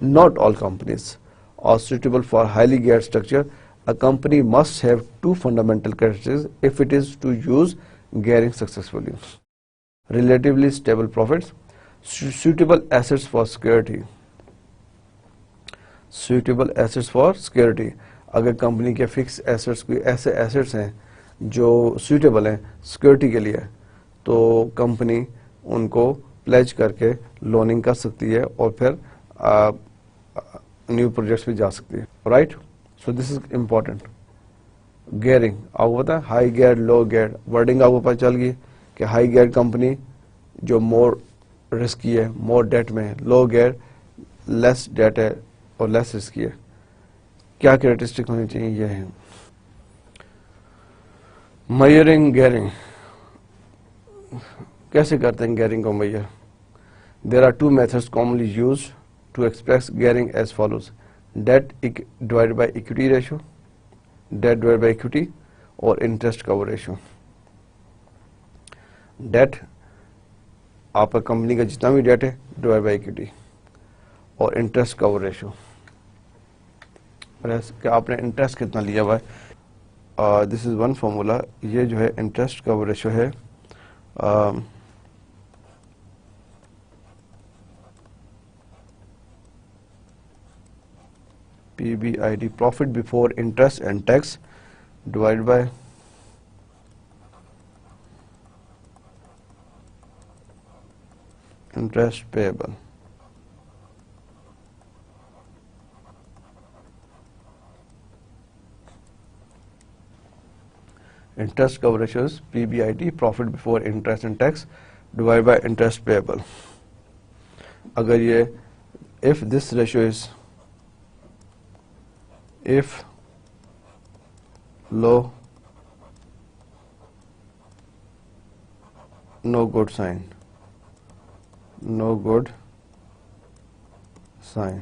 Not all companies are suitable for highly geared structure. A company must have two fundamental characteristics if it is to use gearing successfully. Relatively stable profits, suitable assets for security. Suitable assets for security. اگر company کے fix assets کوئی ایسے assets ہیں جو suitable ہیں security کے لیے, تو کمپنی ان کو پلیج کر کے لوننگ کر سکتی ہے اور پھر نیو پروجیکٹس پہ جا سکتی ہے, right. So this is important. Gearing آپ کو پتا ہے, ہائی گیئر, لو گیئر, ورڈنگ آپ کو پتہ چل گئی کہ ہائی گیئر کمپنی جو مور رسکی ہے, مور ڈیٹ میں ہے, لو گیئر لیس ڈیٹ ہے اور لیس رسکی ہے. کیا کریکٹرسٹک ہونی چاہیے, یہ ہے. میئرنگ گیئرنگ کیسے کرتے ہیں گیئرنگ کو measure? There are two methods commonly used to express gearing as follows. Debt divide by equity ratio, debt divide by equity, اور انٹرسٹ کور ریشو. ڈیٹ آپ کا کمپنی کا جتنا بھی ڈیٹ ہے ڈیوائڈ بائی اکوٹی, اور interest cover ratio. کہ آپ نے انٹرسٹ کتنا لیا ہوا ہے. This is one formula. یہ جو ہے انٹرسٹ کا وہ ریشو ہے PBIT, profit before interest and tax, divided by interest payable. Interest cover ratio is PBIT, profit before interest and tax, divided by interest payable. اگر یہ if this ratio is if low, no good sign, no good sign.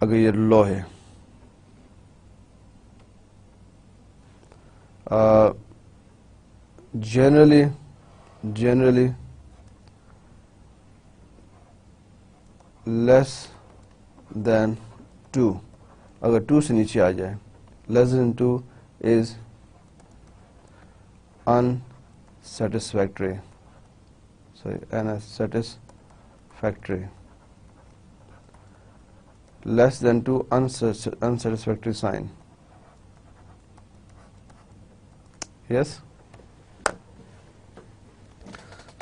اگر یہ لو ہے generally less than 2. اگر 2 سے نیچے آ جائے, less than 2 is unsatisfactory. Unsatisfactory. Less than 2 unsatisfactory sign. Yes.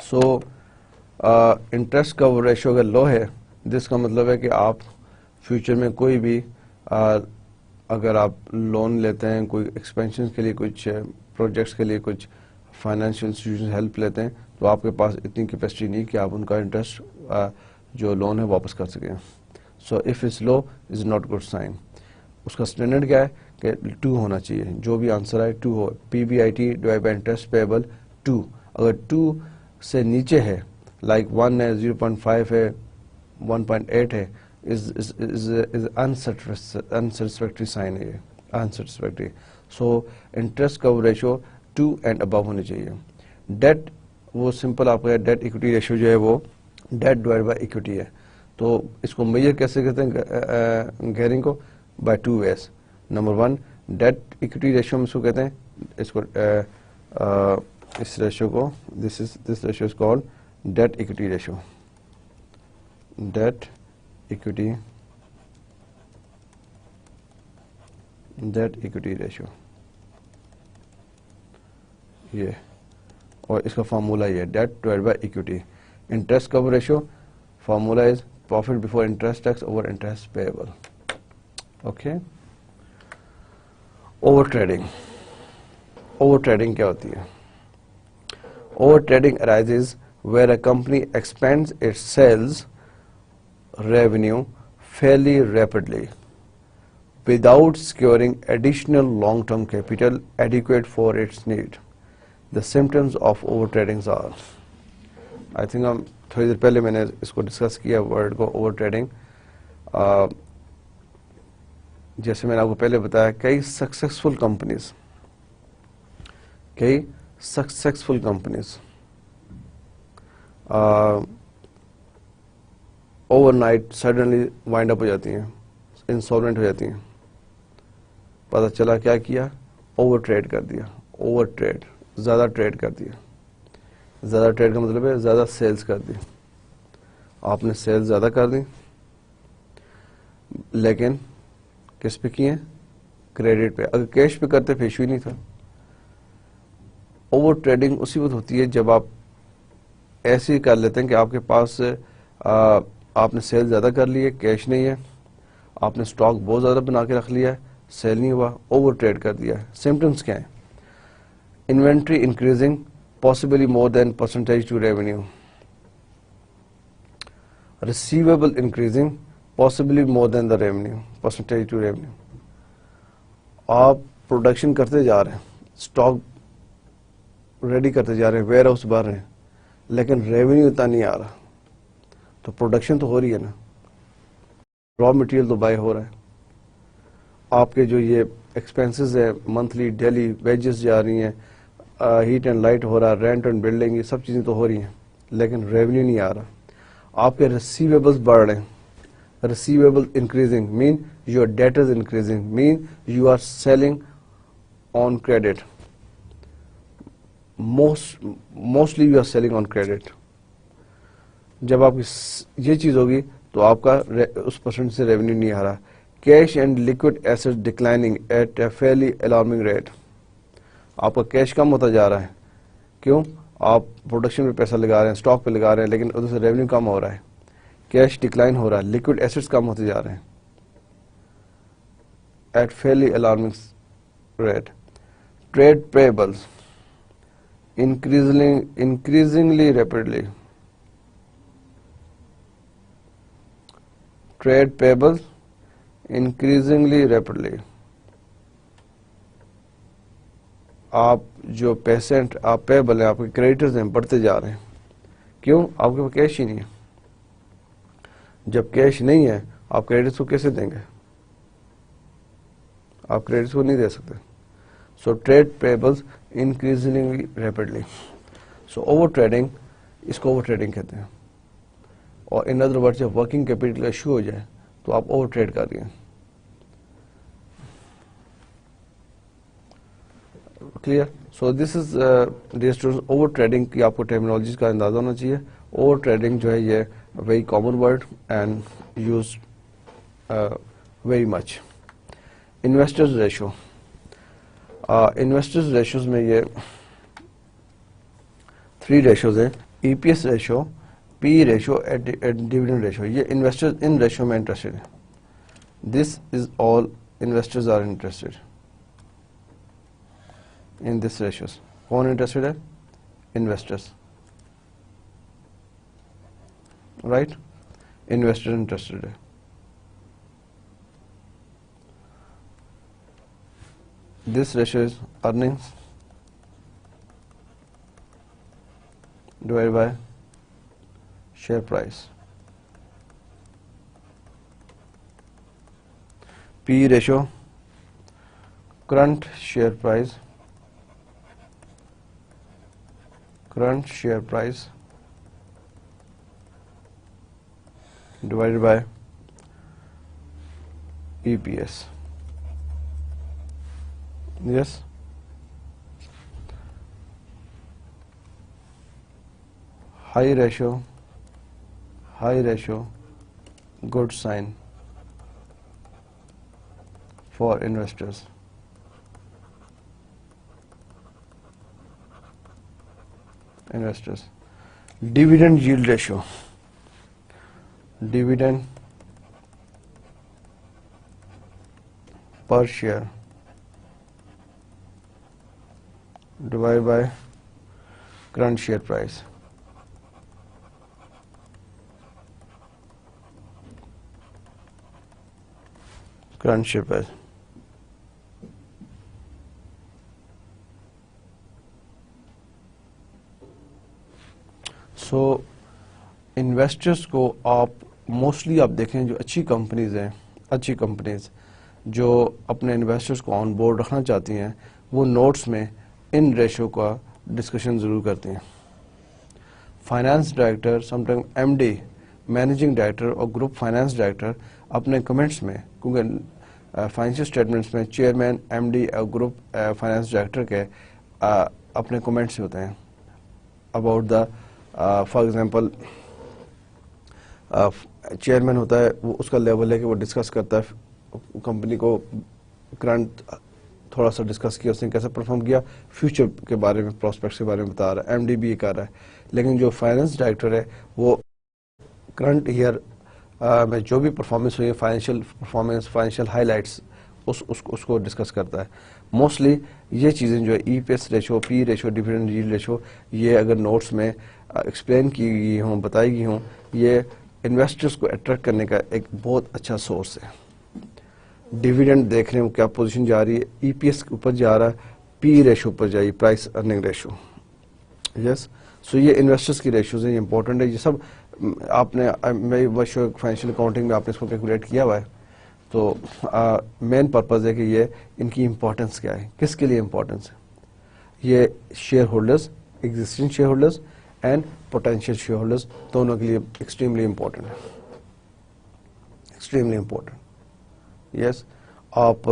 So interest کا وہ ریشو اگر لو ہے, جس کا مطلب ہے کہ آپ فیوچر میں کوئی بھی اگر آپ لون لیتے ہیں, کوئی ایکسپینشن کے لیے, کچھ پروجیکٹس کے لیے, کچھ فائنینشیل انسٹیٹیوشن ہیلپ لیتے ہیں, تو آپ کے پاس اتنی کیپیسٹی نہیں کہ آپ ان کا انٹرسٹ جو لون ہے واپس کر سکیں. So if it's low is not good sign. اس کا اسٹینڈرڈ کیا ہے کہ 2 ہونا چاہیے, جو بھی آنسر آئے 2 ہو. PBIT divide by interest payable 2. اگر 2 سے نیچے ہے, لائک 1 ہے, 0.5 ہے, 1.8 ہے, is unsatisfactory sign ہے, unsatisfactory. So انٹرسٹ کا ریشو 2 اینڈ ابو ہونی چاہیے. ڈیٹ وہ سمپل آپ کا ڈیٹ ایکوٹی ریشو جو ہے وہ ڈیٹ ڈیوائڈ بائی ایکوٹی ہے. تو اس کو میجر کیسے کرتے ہیں گیئرنگ کو؟ By 2 ways. Number 1 date equity ratio ہم اس کو کہتے ہیں, اس کو اس ریشو کو this ratio is called debt equity ratio. Debt equity ratio. یہ اور اس کا فارمولا یہ debt divide by equity. Interest cover ratio formula is profit before interest tax over interest payable. Okay. Overtrading. Overtrading کیا ہوتی ہے؟ Overtrading arises where a company expands its sales revenue fairly rapidly without securing additional long-term capital adequate for its need. The symptoms of over trading are, I think ہم تھوڑی دیر پہلے میں نے اس کو discuss کیا ورڈ کو over trading. جیسے میں نے آپ کو پہلے بتایا, کئی successful companies overnight suddenly wind up ہو جاتی ہیں, انسالوینٹ ہو جاتی ہیں. پتہ چلا کیا کیا؟ اوور ٹریڈ کر دیا. اوور ٹریڈ, زیادہ ٹریڈ کر دیا. زیادہ ٹریڈ کا مطلب ہے زیادہ سیلز کر دی. آپ نے سیلز زیادہ کر دی, لیکن کس پہ کیے؟ کریڈٹ پہ. اگر کیش پہ کرتے پھر ایشو ہی نہیں تھا. اوور ٹریڈنگ اسی وقت ہوتی ہے جب آپ ایسے ہی کر لیتے ہیں کہ آپ کے پاس آپ نے سیل زیادہ کر لی ہے, کیش نہیں ہے, آپ نے سٹاک بہت زیادہ بنا کے رکھ لیا ہے, سیل نہیں ہوا, اوور ٹریڈ کر دیا ہے. سمپٹمس کیا ہیں؟ Inventory increasing possibly more than percentage to revenue. Receivable increasing possibly more than the revenue, percentage to revenue. آپ پروڈکشن کرتے جا رہے ہیں, اسٹاک ریڈی کرتے جا رہے ہیں, ویئر ہاؤس بھر رہے ہیں, لیکن ریونیو اتنا نہیں آ رہا. تو پروڈکشن تو ہو رہی ہے نا, را مٹیریل تو بائی ہو رہا ہے. آپ کے جو یہ ایکسپینسز ہے منتھلی ڈیلی, ویجز جا رہی ہیں, ہیٹ اینڈ لائٹ ہو رہا ہے, رینٹ اینڈ بلڈنگ, یہ سب چیزیں تو ہو رہی ہیں, لیکن ریونیو نہیں آ رہا. آپ کے ریسیویبلس بڑھ رہے ہیں. Receivable increasing mean your debt is increasing, mean you are selling on credit. Mostly you are selling on credit. جب آپ کی یہ چیز ہوگی تو آپ کا اس پرسنٹ سے ریونیو نہیں آ رہا. Cash and liquid asset declining at a fairly alarming rate. آپ کا کیش کم ہوتا جا رہا ہے. کیوں؟ آپ پروڈکشن پہ پیسہ لگا رہے ہیں, اسٹاک پہ لگا رہے ہیں, لیکن ادھر سے ریونیو کم ہو رہا ہے. کیش ڈکلائن ہو رہا ہے, لکوڈ ایسٹس کم ہوتے جا رہے ہیں at fairly alarming rate. Trade payables increasingly rapidly. Trade payables increasingly rapidly. آپ جو پیسنٹ آپ پیبل ہیں, آپ کے کریڈیٹرز ہیں, بڑھتے جا رہے ہیں. کیوں؟ آپ کے پاس کیش ہی نہیں ہے. جب کیش نہیں ہے آپ کریڈٹس کو کیسے دیں گے؟ آپ کریڈٹس کو نہیں دے سکتے. So trade payables increasingly rapidly. So over trading, اس کو اوور ٹریڈنگ کہتے ہیں. اور ان ادر ورڈ جب ورکنگ کیپٹل کا ایشو ہو جائے تو آپ اوور ٹریڈ کر رہی ہیں. Clear? So this is over trading کی آپ کو ٹرمینالوجیز کا اندازہ ہونا چاہیے. اوور ٹریڈنگ جو ہے یہ very common word and use very much. Investors ratio. Investors ratios میں یہ 3 ریشوز ہیں. E P S ratio, P ratio, dividend ratio. یہ انویسٹرز ان ریشو میں انٹرسٹڈ ہیں. This is all investors are interested in this ratios. کون interested ہے؟ Investors. Right? Investor interested ہے. This ratio is earnings divided by share price. P ratio, current share price divided by EPS. Yes. High ratio, good sign for investors. Dividend yield ratio. Dividend per share divided by current share price. So investors کو آپ mostly آپ دیکھیں جو اچھی companies جو اپنے investors کو on board رکھنا چاہتی ہیں وہ نوٹس میں ان ریشو کا ڈسکشن ضرور کرتے ہیں. Finance director, some time M D, managing director اور گروپ فائنانس ڈائریکٹر اپنے کمنٹس میں, کیونکہ فائنینشیل اسٹیٹمنٹس میں چیئرمین, ایم ڈی اور گروپ فائنانس ڈائریکٹر کے اپنے کمنٹس ہوتے ہیں about the, for example chairman ہوتا ہے, وہ اس کا لیول ہے کہ وہ ڈسکس کرتا ہے کمپنی کو کرنٹ تھوڑا سا ڈسکس کیا, اس نے کیسے پرفارم کیا, فیوچر کے بارے میں, پراسپیکٹس کے بارے میں بتا رہا ہے. ایم ڈی بھی یہ کر رہا ہے. لیکن جو فائنانس ڈائریکٹر ہے وہ کرنٹ ایئر میں جو بھی پرفارمنس ہوئی ہے, financial performance, financial highlights, اس کو ڈسکس کرتا ہے. موسٹلی یہ چیزیں جو ہے E P S ratio, P ratio, dividend yield ratio, یہ اگر نوٹس میں ایکسپلین کی گئی ہوں, بتائی گئی ہوں, یہ انویسٹرس کو اٹریکٹ کرنے کا ایک بہت اچھا سورس ہے. ڈیویڈنڈ دیکھ رہے ہیں کیا پوزیشن جا رہی ہے, ای پی ایس کے اوپر جا رہا ہے, پی ریشو پر جائیے, پرائس ارننگ ریشو. یس. سو یہ انویسٹرس کی ریشوز ہیں, یہ امپورٹنٹ ہے. یہ سب آپ نے فائنینشیل اکاؤنٹنگ میں آپ نے اس کو کیلکولیٹ کیا ہوا ہے. تو مین پرپز ہے کہ یہ ان کی امپورٹنس کیا ہے, کس کے لیے امپورٹنس ہے. یہ share holders, existing share holders and potential share holders دونوں کے لیے ایکسٹریملی امپورٹنٹ ہے, ایکسٹریملی امپورٹنٹ. یس, آپ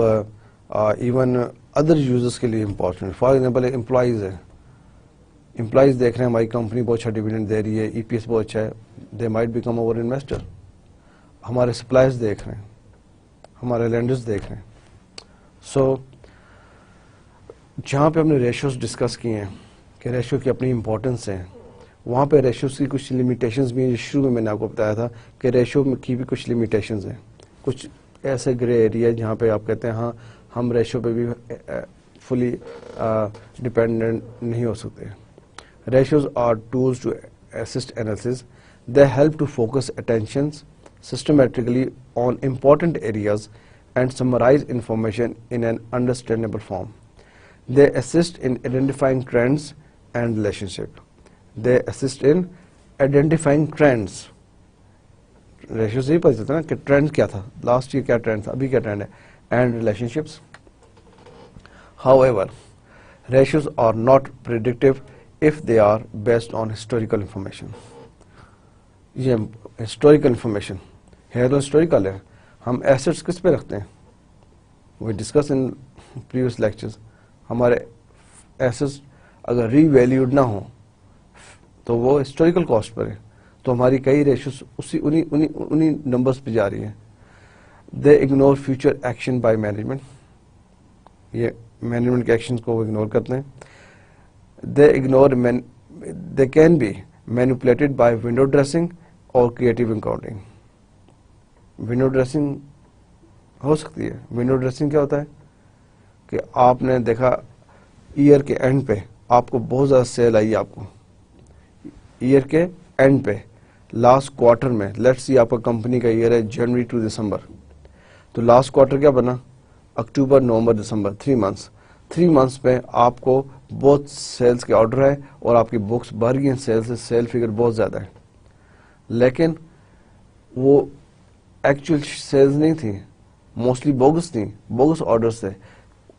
ایون ادر یوزرس کے لیے امپورٹنٹ. فار ایگزامپل امپلائیز ہے, امپلائیز دیکھ رہے ہیں ہماری کمپنی بہت اچھا ڈویڈنڈ دے رہی ہے, ای پی ایس بہت اچھا ہے, they might become over investor. ہمارے سپلائرز دیکھ رہے ہیں, ہمارے لینڈرز دیکھ رہے ہیں. سو جہاں پہ ہم نے ریشوز ڈسکس کیے ہیں کہ ریشو کی اپنی امپورٹنس ہے, وہاں پہ ریشوز کی کچھ لمیٹیشنز بھی ہیں. شروع میں نے آپ کو بتایا تھا کہ ریشو کی بھی کچھ لمیٹیشنز ہیں, کچھ ایسے گرے ایریا جہاں پہ آپ کہتے ہیں ہاں ہم ریشو پہ بھی فلی ڈپینڈنٹ نہیں ہو سکتے. Ratios are tools to assist analysis. They help to focus attentions systematically on important areas and summarize information in an understandable form. They assist in identifying trends and relationship. They assist in identifying trends. Ratio سے ہی پتہ چلتا ہے نا کہ trend کیا تھا, last year کیا trend تھا, ابھی کیا ٹرینڈ ہے. And relationships. However, ratios are not predictive if they are based on historical information. یہ ہسٹوریکل انفارمیشن ہے تو ہسٹوریکل ہے. ہم ایسٹس کس پہ رکھتے ہیں, we discuss in previous lectures. ہمارے ایسٹس اگر ری ویلیوڈ نہ ہوں تو وہ ہسٹوریکل کاسٹ پر ہے, تو ہماری کئی ریشوز انہی نمبرز پہ جا رہی ہیں. They ignore future action by management. یہ مینجمنٹ کے ایکشن کو وہ اگنور کرتے ہیں. They can be manipulated by window dressing اور کریٹو اکاؤنٹنگ. ونڈو ڈریسنگ ہو سکتی ہے. ونڈو ڈریسنگ کیا ہوتا ہے کہ آپ نے دیکھا ایئر کے اینڈ پہ آپ کو بہت زیادہ سیل آئی, آپ کو ایئر کے اینڈ پہ لاسٹ کوارٹر میں, لیٹس سی آپ کا کمپنی کا ایئر ہے جنوری ٹو دسمبر, تو لاسٹ کوارٹر کیا بنا, اکتوبر نومبر دسمبر, 3 months. 3 months میں آپ کو بہت سیلز کے آرڈر ہے اور آپ کی بکس بھر گئی ہیں سیل سے, سیل فگر بہت زیادہ ہے, لیکن وہ ایکچوئل سیلز نہیں تھی, موسٹلی بوگس تھیں, بوگس آرڈرز تھے.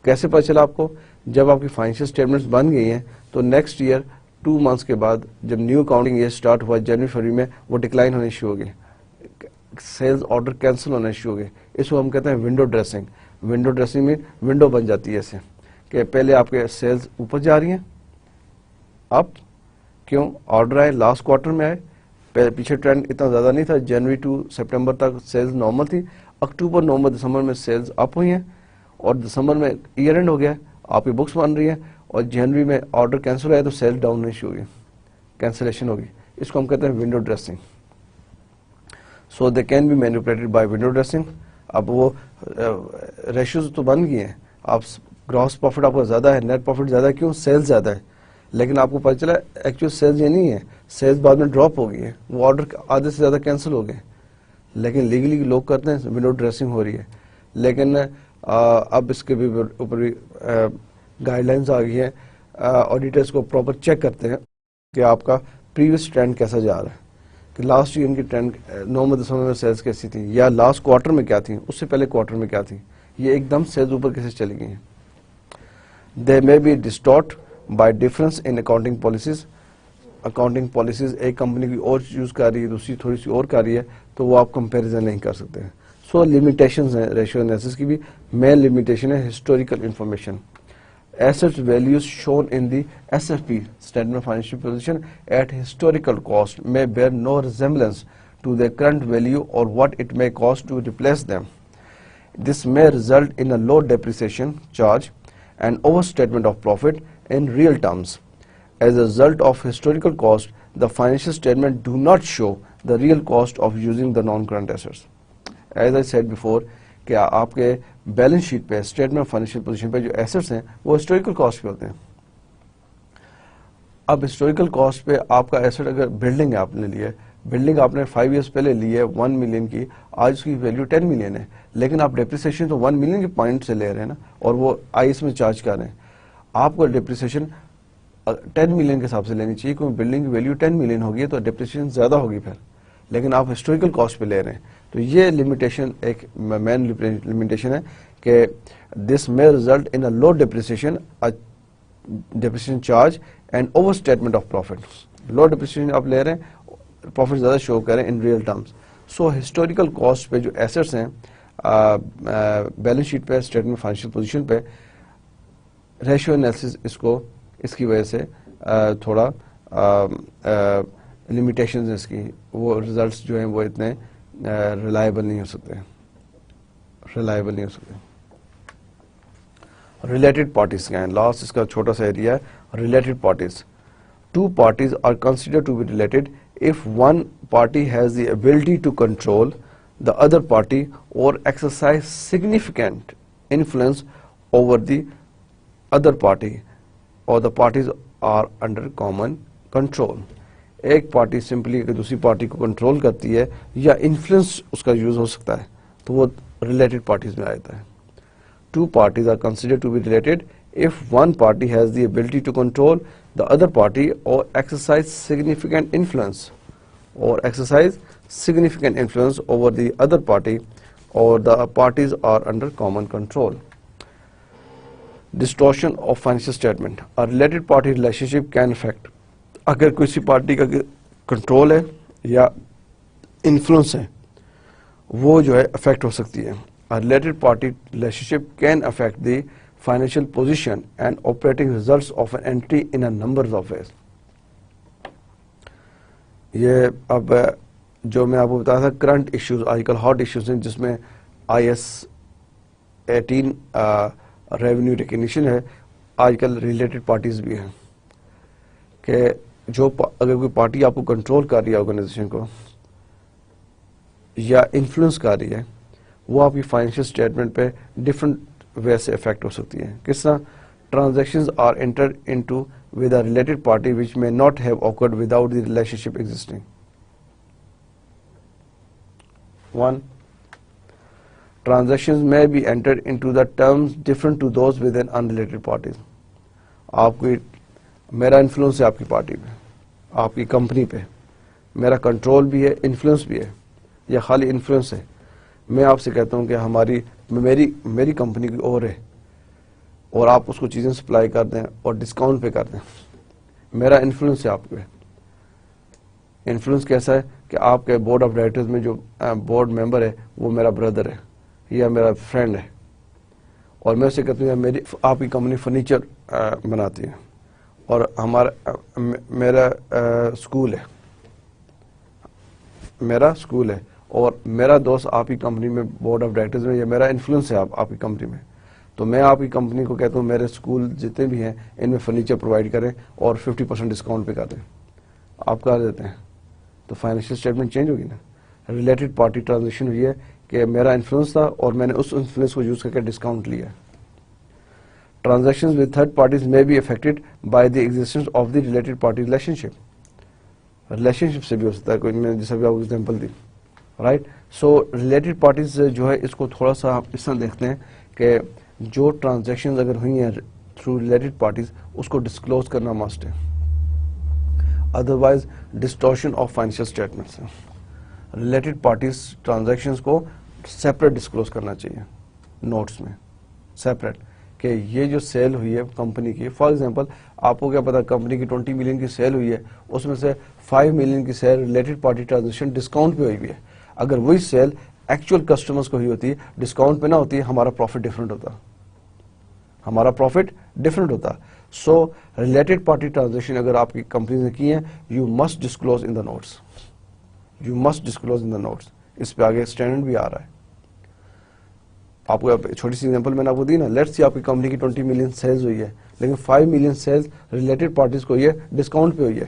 کیسے پتہ چلا آپ کو؟ جب آپ کی فائنینشیل اسٹیٹمنٹس بن گئی ہیں تو نیکسٹ ایئر 2 months کے بعد جب نیو اکاؤنٹنگ ایئر اسٹارٹ ہوا جنوری فروری میں, وہ ڈکلائن ہونے شروع ہو گئے, سیلز آرڈر کینسل ہونے شروع ہو گئے. اس کو ہم کہتے ہیں ونڈو ڈریسنگ. ونڈو ڈریسنگ میں ونڈو بن جاتی ہے ایسے کہ پہلے آپ کے سیلز اوپر جا رہی ہیں, اب کیوں آرڈر آئے لاسٹ کوارٹر میں آئے, پیچھے ٹرینڈ اتنا زیادہ نہیں تھا, جنوری ٹو سپٹمبر تک سیلز نارمل تھی, اکتوبر نومبر دسمبر میں سیلز اپ ہوئی ہیں, اور دسمبر میں ایئر اینڈ ہو گیا, آپ کی بکس بن رہی ہیں, اور جنوری میں آرڈر کینسل ہوا ہے تو سیلز ڈاؤن نہیں شروع ہوئی, کینسلیشن ہوگی. اس کو ہم کہتے ہیں window dressing. So they can be manipulated by window dressing. اب وہ ریشوز تو بن گئی ہیں, آپ گراس پروفٹ آپ کا زیادہ ہے, نیٹ پروفٹ زیادہ ہے, کیوں سیلز زیادہ ہے, لیکن آپ کو پتہ چلا ایکچوئل سیلز یہ نہیں ہے, سیلز بعد میں ڈراپ ہو گئی ہے, وہ آرڈر آدھے سے زیادہ کینسل ہو گئے, لیکن لیگلی لوگ کرتے ہیں ونڈو ڈریسنگ ہو رہی ہے. لیکن اب اس کے بھی اوپر بھی گائیڈ لائنز آ گئی ہیں, آڈیٹرس کو پراپر چیک کرتے ہیں کہ آپ کا پریویس ٹرینڈ کیسا جا رہا ہے, کہ لاسٹ ایئر کی ٹرینڈ نومبر دسمبر میں سیلز کیسی تھی, یا لاسٹ کوارٹر میں کیا تھی, اس سے پہلے کوارٹر میں کیا تھی, یہ ایک دم سیلز اوپر کیسے چلی گئی ہیں. They may be distorted by difference in accounting policies. Accounting policies ایک کمپنی کی اور یوز کر رہی ہے, دوسری تھوڑی سی اور کر رہی ہے, تو وہ آپ کمپیریزن نہیں کر سکتے. سو لمیٹیشنز ہیں ریشیو انالیسس کی بھی. مین لمیٹیشن ہے historical information. Assets values shown in the SFP statement of financial position at historical cost may bear no resemblance to their current value or what it may cost to replace them. This may result in a low depreciation charge and overstatement of profit in real terms. As a result of historical cost, the financial statement do not show the real cost of using the non-current assets. As I said before, کہ آپ کے balance sheet پہ statement of financial position پہ جو assets ہیں وہ historical cost پہ ہوتے ہیں. اب ہسٹوریکل کاسٹ پہ آپ کا ایسٹ اگر بلڈنگ ہے, آپ نے لی ہے بلڈنگ, آپ نے 5 years پہلے لی ہے 1 million کی, آج اس کی ویلیو 10 million ہے, لیکن آپ ڈیپریسیشن تو 1 million کے پوائنٹ سے لے رہے ہیں نا, اور وہ آئیس میں چارج کر رہے ہیں. آپ کو ڈیپریسیشن 10 million کے حساب سے لینی چاہیے, کیونکہ بلڈنگ کی ویلیو 10 million ہوگی تو ڈیپریسیشن زیادہ ہوگی پھر, لیکن آپ ہسٹوریکل کاسٹ پہ لے رہے ہیں. تو یہ لمیٹیشن ایک مین لمیٹیشن ہے کہ this may result in low depreciation depreciation charge and overstatement of profit. Low depreciation آپ لے رہے ہیں, profit زیادہ show کریں in real terms. So historical cost پہ جو assets ہیں بیلنس شیٹ پہ, اسٹیٹمنٹ فائنینشیل پوزیشن پہ, ریشیو انالیسس اس کی وجہ سے تھوڑا لمیٹیشنز ہیں اس کی, وہ ریزلٹس جو ہیں وہ اتنے ریلائبل نہیں ہو سکتے. ریلیٹڈ پارٹیز کیا ہیں, لاسٹ اس کا چھوٹا سا ایریا ہے. Related parties, two parties are consider to be related if one party has the ability to control the other party or exercise significant influence over the other party or the parties are under common control. ایک party simply اگر دوسری party کو control کرتی ہے یا influence اس کا use ہو سکتا ہے تو وہ ریلیٹڈ پارٹیز میں آتا ہے. Two parties are considered to be related if one party has the ability to control the other party or exercise significant influence over the other party or the parties are under common control. Distortion of financial statement. A related party relationship can affect, اگر کسی party کا control ہے یا influence ہے وہ جو ہے effect ہو سکتی ہے. A related party relationship can affect the financial position and operating results of an entity in a number of ways. یہ اب جو میں آپ کو بتایا تھا کرنٹ ایشوز, آج کل ہاٹ ایشوز ہیں جس میں IS-18 ریونیو ریکگنیشن ہے, آج کل ریلیٹڈ پارٹیز بھی ہیں کہ جو اگر کوئی پارٹی آپ کو کنٹرول کر رہی ہے آرگنائزیشن کو یا انفلوئنس کر رہی ہے وہ آپ کی فائنینشیل اسٹیٹمنٹ پہ ڈفرنٹ وے سے افیکٹ ہو سکتی ہے. کس طرح؟ Transactions are entered into with a related party which may not have occurred without the relationship existing. 1. Transactions may be entered into the terms different to those within unrelated parties. آپ کوئی, میرا influence ہے آپ کی party پہ, آپ کی company پہ, میرا کنٹرول بھی ہے, انفلوئنس بھی ہے, یا خالی انفلوئنس ہے. میں آپ سے کہتا ہوں کہ میری کمپنی کی اور ہے اور آپ اس کو چیزیں سپلائی کر دیں اور ڈسکاؤنٹ پہ کر دیں, میرا انفلوئنس ہے آپ پہ. انفلوئنس کیسا ہے کہ آپ کے بورڈ آف ڈائریکٹرز میں جو بورڈ ممبر ہے وہ میرا بردر ہے یا میرا فرینڈ ہے, اور میں اسے کہتا ہوں آپ کی کمپنی فرنیچر بناتی ہے اور میرا اسکول ہے اور میرا دوست آپ کی کمپنی میں بورڈ آف ڈائریکٹرز میں یا میرا انفلوئنس ہے آپ کی کمپنی میں, تو میں آپ کی کمپنی کو کہتا ہوں میرے اسکول جتنے بھی ہیں ان میں فرنیچر پرووائڈ کریں اور 50% ڈسکاؤنٹ پہ کر دیں, آپ کر دیتے ہیں تو فائنینشیل اسٹیٹمنٹ چینج ہوگی نا. ریلیٹڈ پارٹی ٹرانزیکشن ہوئی ہے کہ میرا انفلوئنس تھا اور میں نے اس انفلوئنس کو یوز کر کے ڈسکاؤنٹ لیا. Transactions with third parties may be affected by the existence of the related party relationship. Relationship سے بھی ہو سکتا ہے, کوئی میں جیسا بھی آپ کو ایگزامپل دی, رائٹ. سو ریلیٹڈ پارٹیز جو ہے اس کو تھوڑا سا آپ اس طرح دیکھتے ہیں کہ جو ٹرانزیکشنز اگر ہوئی ہیں تھرو ریلیٹڈ پارٹیز اس کو ڈسکلوز کرنا مسٹ ہے, otherwise distortion of financial statements. Related parties transactions کو سیپریٹ ڈسکلوز کرنا چاہیے نوٹس میں, سیپریٹ, کہ یہ جو سیل ہوئی ہے کمپنی کی, فار ایگزامپل آپ کو کیا پتا کمپنی کی 20 ملین کی سیل ہوئی ہے, اس میں سے 5 ملین کی sale related party transaction discount پہ ہوئی ہے. اگر وہی سیل ایکچوئل کسٹمرز کو ہوئی ہوتی ہے ڈسکاؤنٹ پہ نہ ہوتی ہے, ہمارا پروفٹ ڈفرنٹ ہوتا. سو ریلیٹڈ پارٹی ٹرانزیکشن اگر آپ کی کمپنی نے کی ہیں you must disclose in the notes. اس پہ آگے اسٹینڈرڈ بھی آ رہا ہے. آپ کو چھوٹی سی ایگزامپل میں نے آپ کو دی نا, لیٹس سی آپ کی کمپنی کی 20 ملین سیلز ہوئی ہے لیکن 5 ملین سیلز ریلیٹڈ پارٹیز کو ہوئی ہے ڈسکاؤنٹ پہ ہوئی ہے.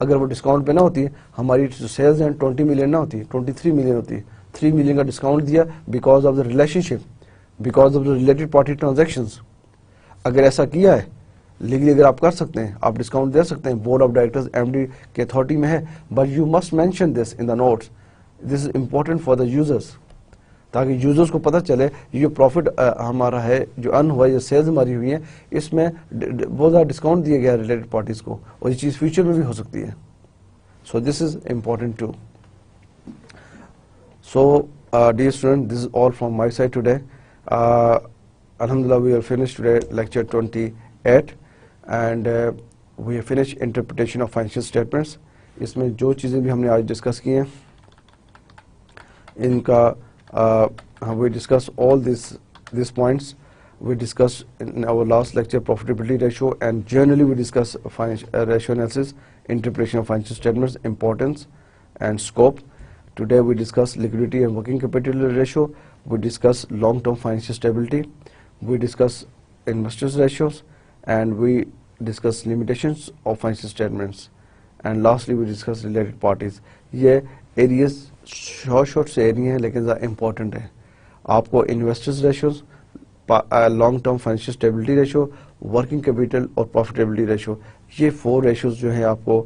اگر وہ ڈسکاؤنٹ پہ نہ ہوتی ہماری جو سیلز ہیں 20 ملین نہ ہوتی, 23 ملین ہوتی. 3 ملین کا ڈسکاؤنٹ دیا because of the relationship, because of the related party transactions. اگر ایسا کیا ہے لیگلی, اگر آپ کر سکتے ہیں, آپ ڈسکاؤنٹ دے سکتے ہیں, بورڈ آف ڈائریکٹرز MD کے اتھارٹی میں ہے, but you must mention this in the notes. This is important for the users, تاکہ یوزرس کو پتہ چلے یہ جو پروفٹ ہمارا ہے, جو ارن ہوا ہے, جو سیلز ہماری ہوئی ہیں, اس میں بہت زیادہ ڈسکاؤنٹ دیا گیا ہے ریلیٹڈ پارٹیز کو, اور یہ چیز فیوچر میں بھی ہو سکتی ہے. So this is important too. So dear student, this is all from my side today. Alhamdulillah, we are finished today lecture 28. And we have finish interpretation of financial statements. اس میں جو چیزیں بھی ہم نے آج ڈسکس کی ہیں ان کا we discuss all these points. We discussed in our last lecture profitability ratio, and generally we discuss financial ratio analysis, interpretation of financial statements, importance and scope. Today we discuss liquidity and working capital ratio. We discuss long-term financial stability. We discuss investors ratios, and we discuss limitations of financial statements. And lastly we discuss related parties. یہ areas short سے area ہیں لیکن زیادہ important ہے. آپ کو investors ratios, long term financial stability ratio, working capital اور profitability ratio, یہ 4 ریشوز جو ہیں آپ کو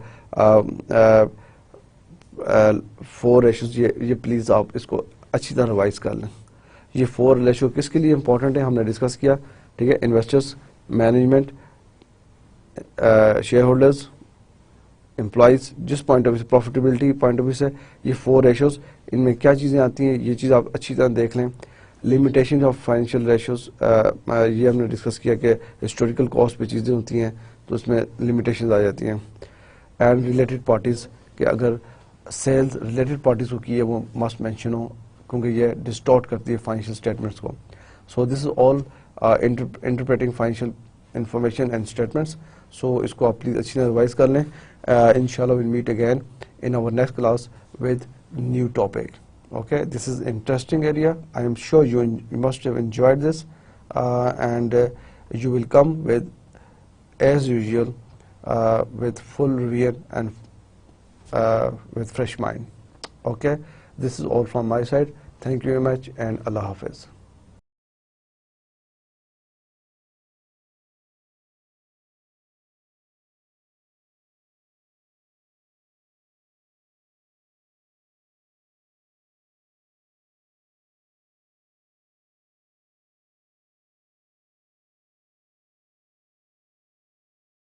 4 ریشوز یہ پلیز آپ اس کو اچھی طرح ریوائز کر لیں. یہ 4 ریشو کس کے لیے امپورٹنٹ ہے ہم نے ڈسکس کیا. ٹھیک ہے, investors, management, share holders, employees, جس پوائنٹ آف ویو سے, پروفیٹیبلٹی پوائنٹ آف ویو سے یہ 4 ریشوز, ان میں کیا چیزیں آتی ہیں یہ چیز آپ اچھی طرح دیکھ لیں. لمیٹیشن آف فائنینشیل ریشوز, یہ ہم نے ڈسکس کیا کہ ہسٹوریکل کاسٹ پہ چیزیں ہوتی ہیں تو اس میں لمیٹیشنز آ جاتی ہیں. اینڈ ریلیٹڈ پارٹیز, کہ اگر سیلز ریلیٹڈ پارٹیز کو کی ہے وہ مسٹ مینشن ہو کیونکہ یہ ڈسٹارٹ کرتی ہے فائنینشیل اسٹیٹمنٹس کو. So this is all interpreting financial information and statements. So اس کو آپ پلیز اچھی طرح ریوائز کر لیں. Inshallah we'll meet again in our next class with new topic. Okay, this is interesting area. I am sure you must have enjoyed this, and you will come with, as usual, with full revision and with fresh mind. Okay, this is all from my side. Thank you very much, and Allah Hafiz.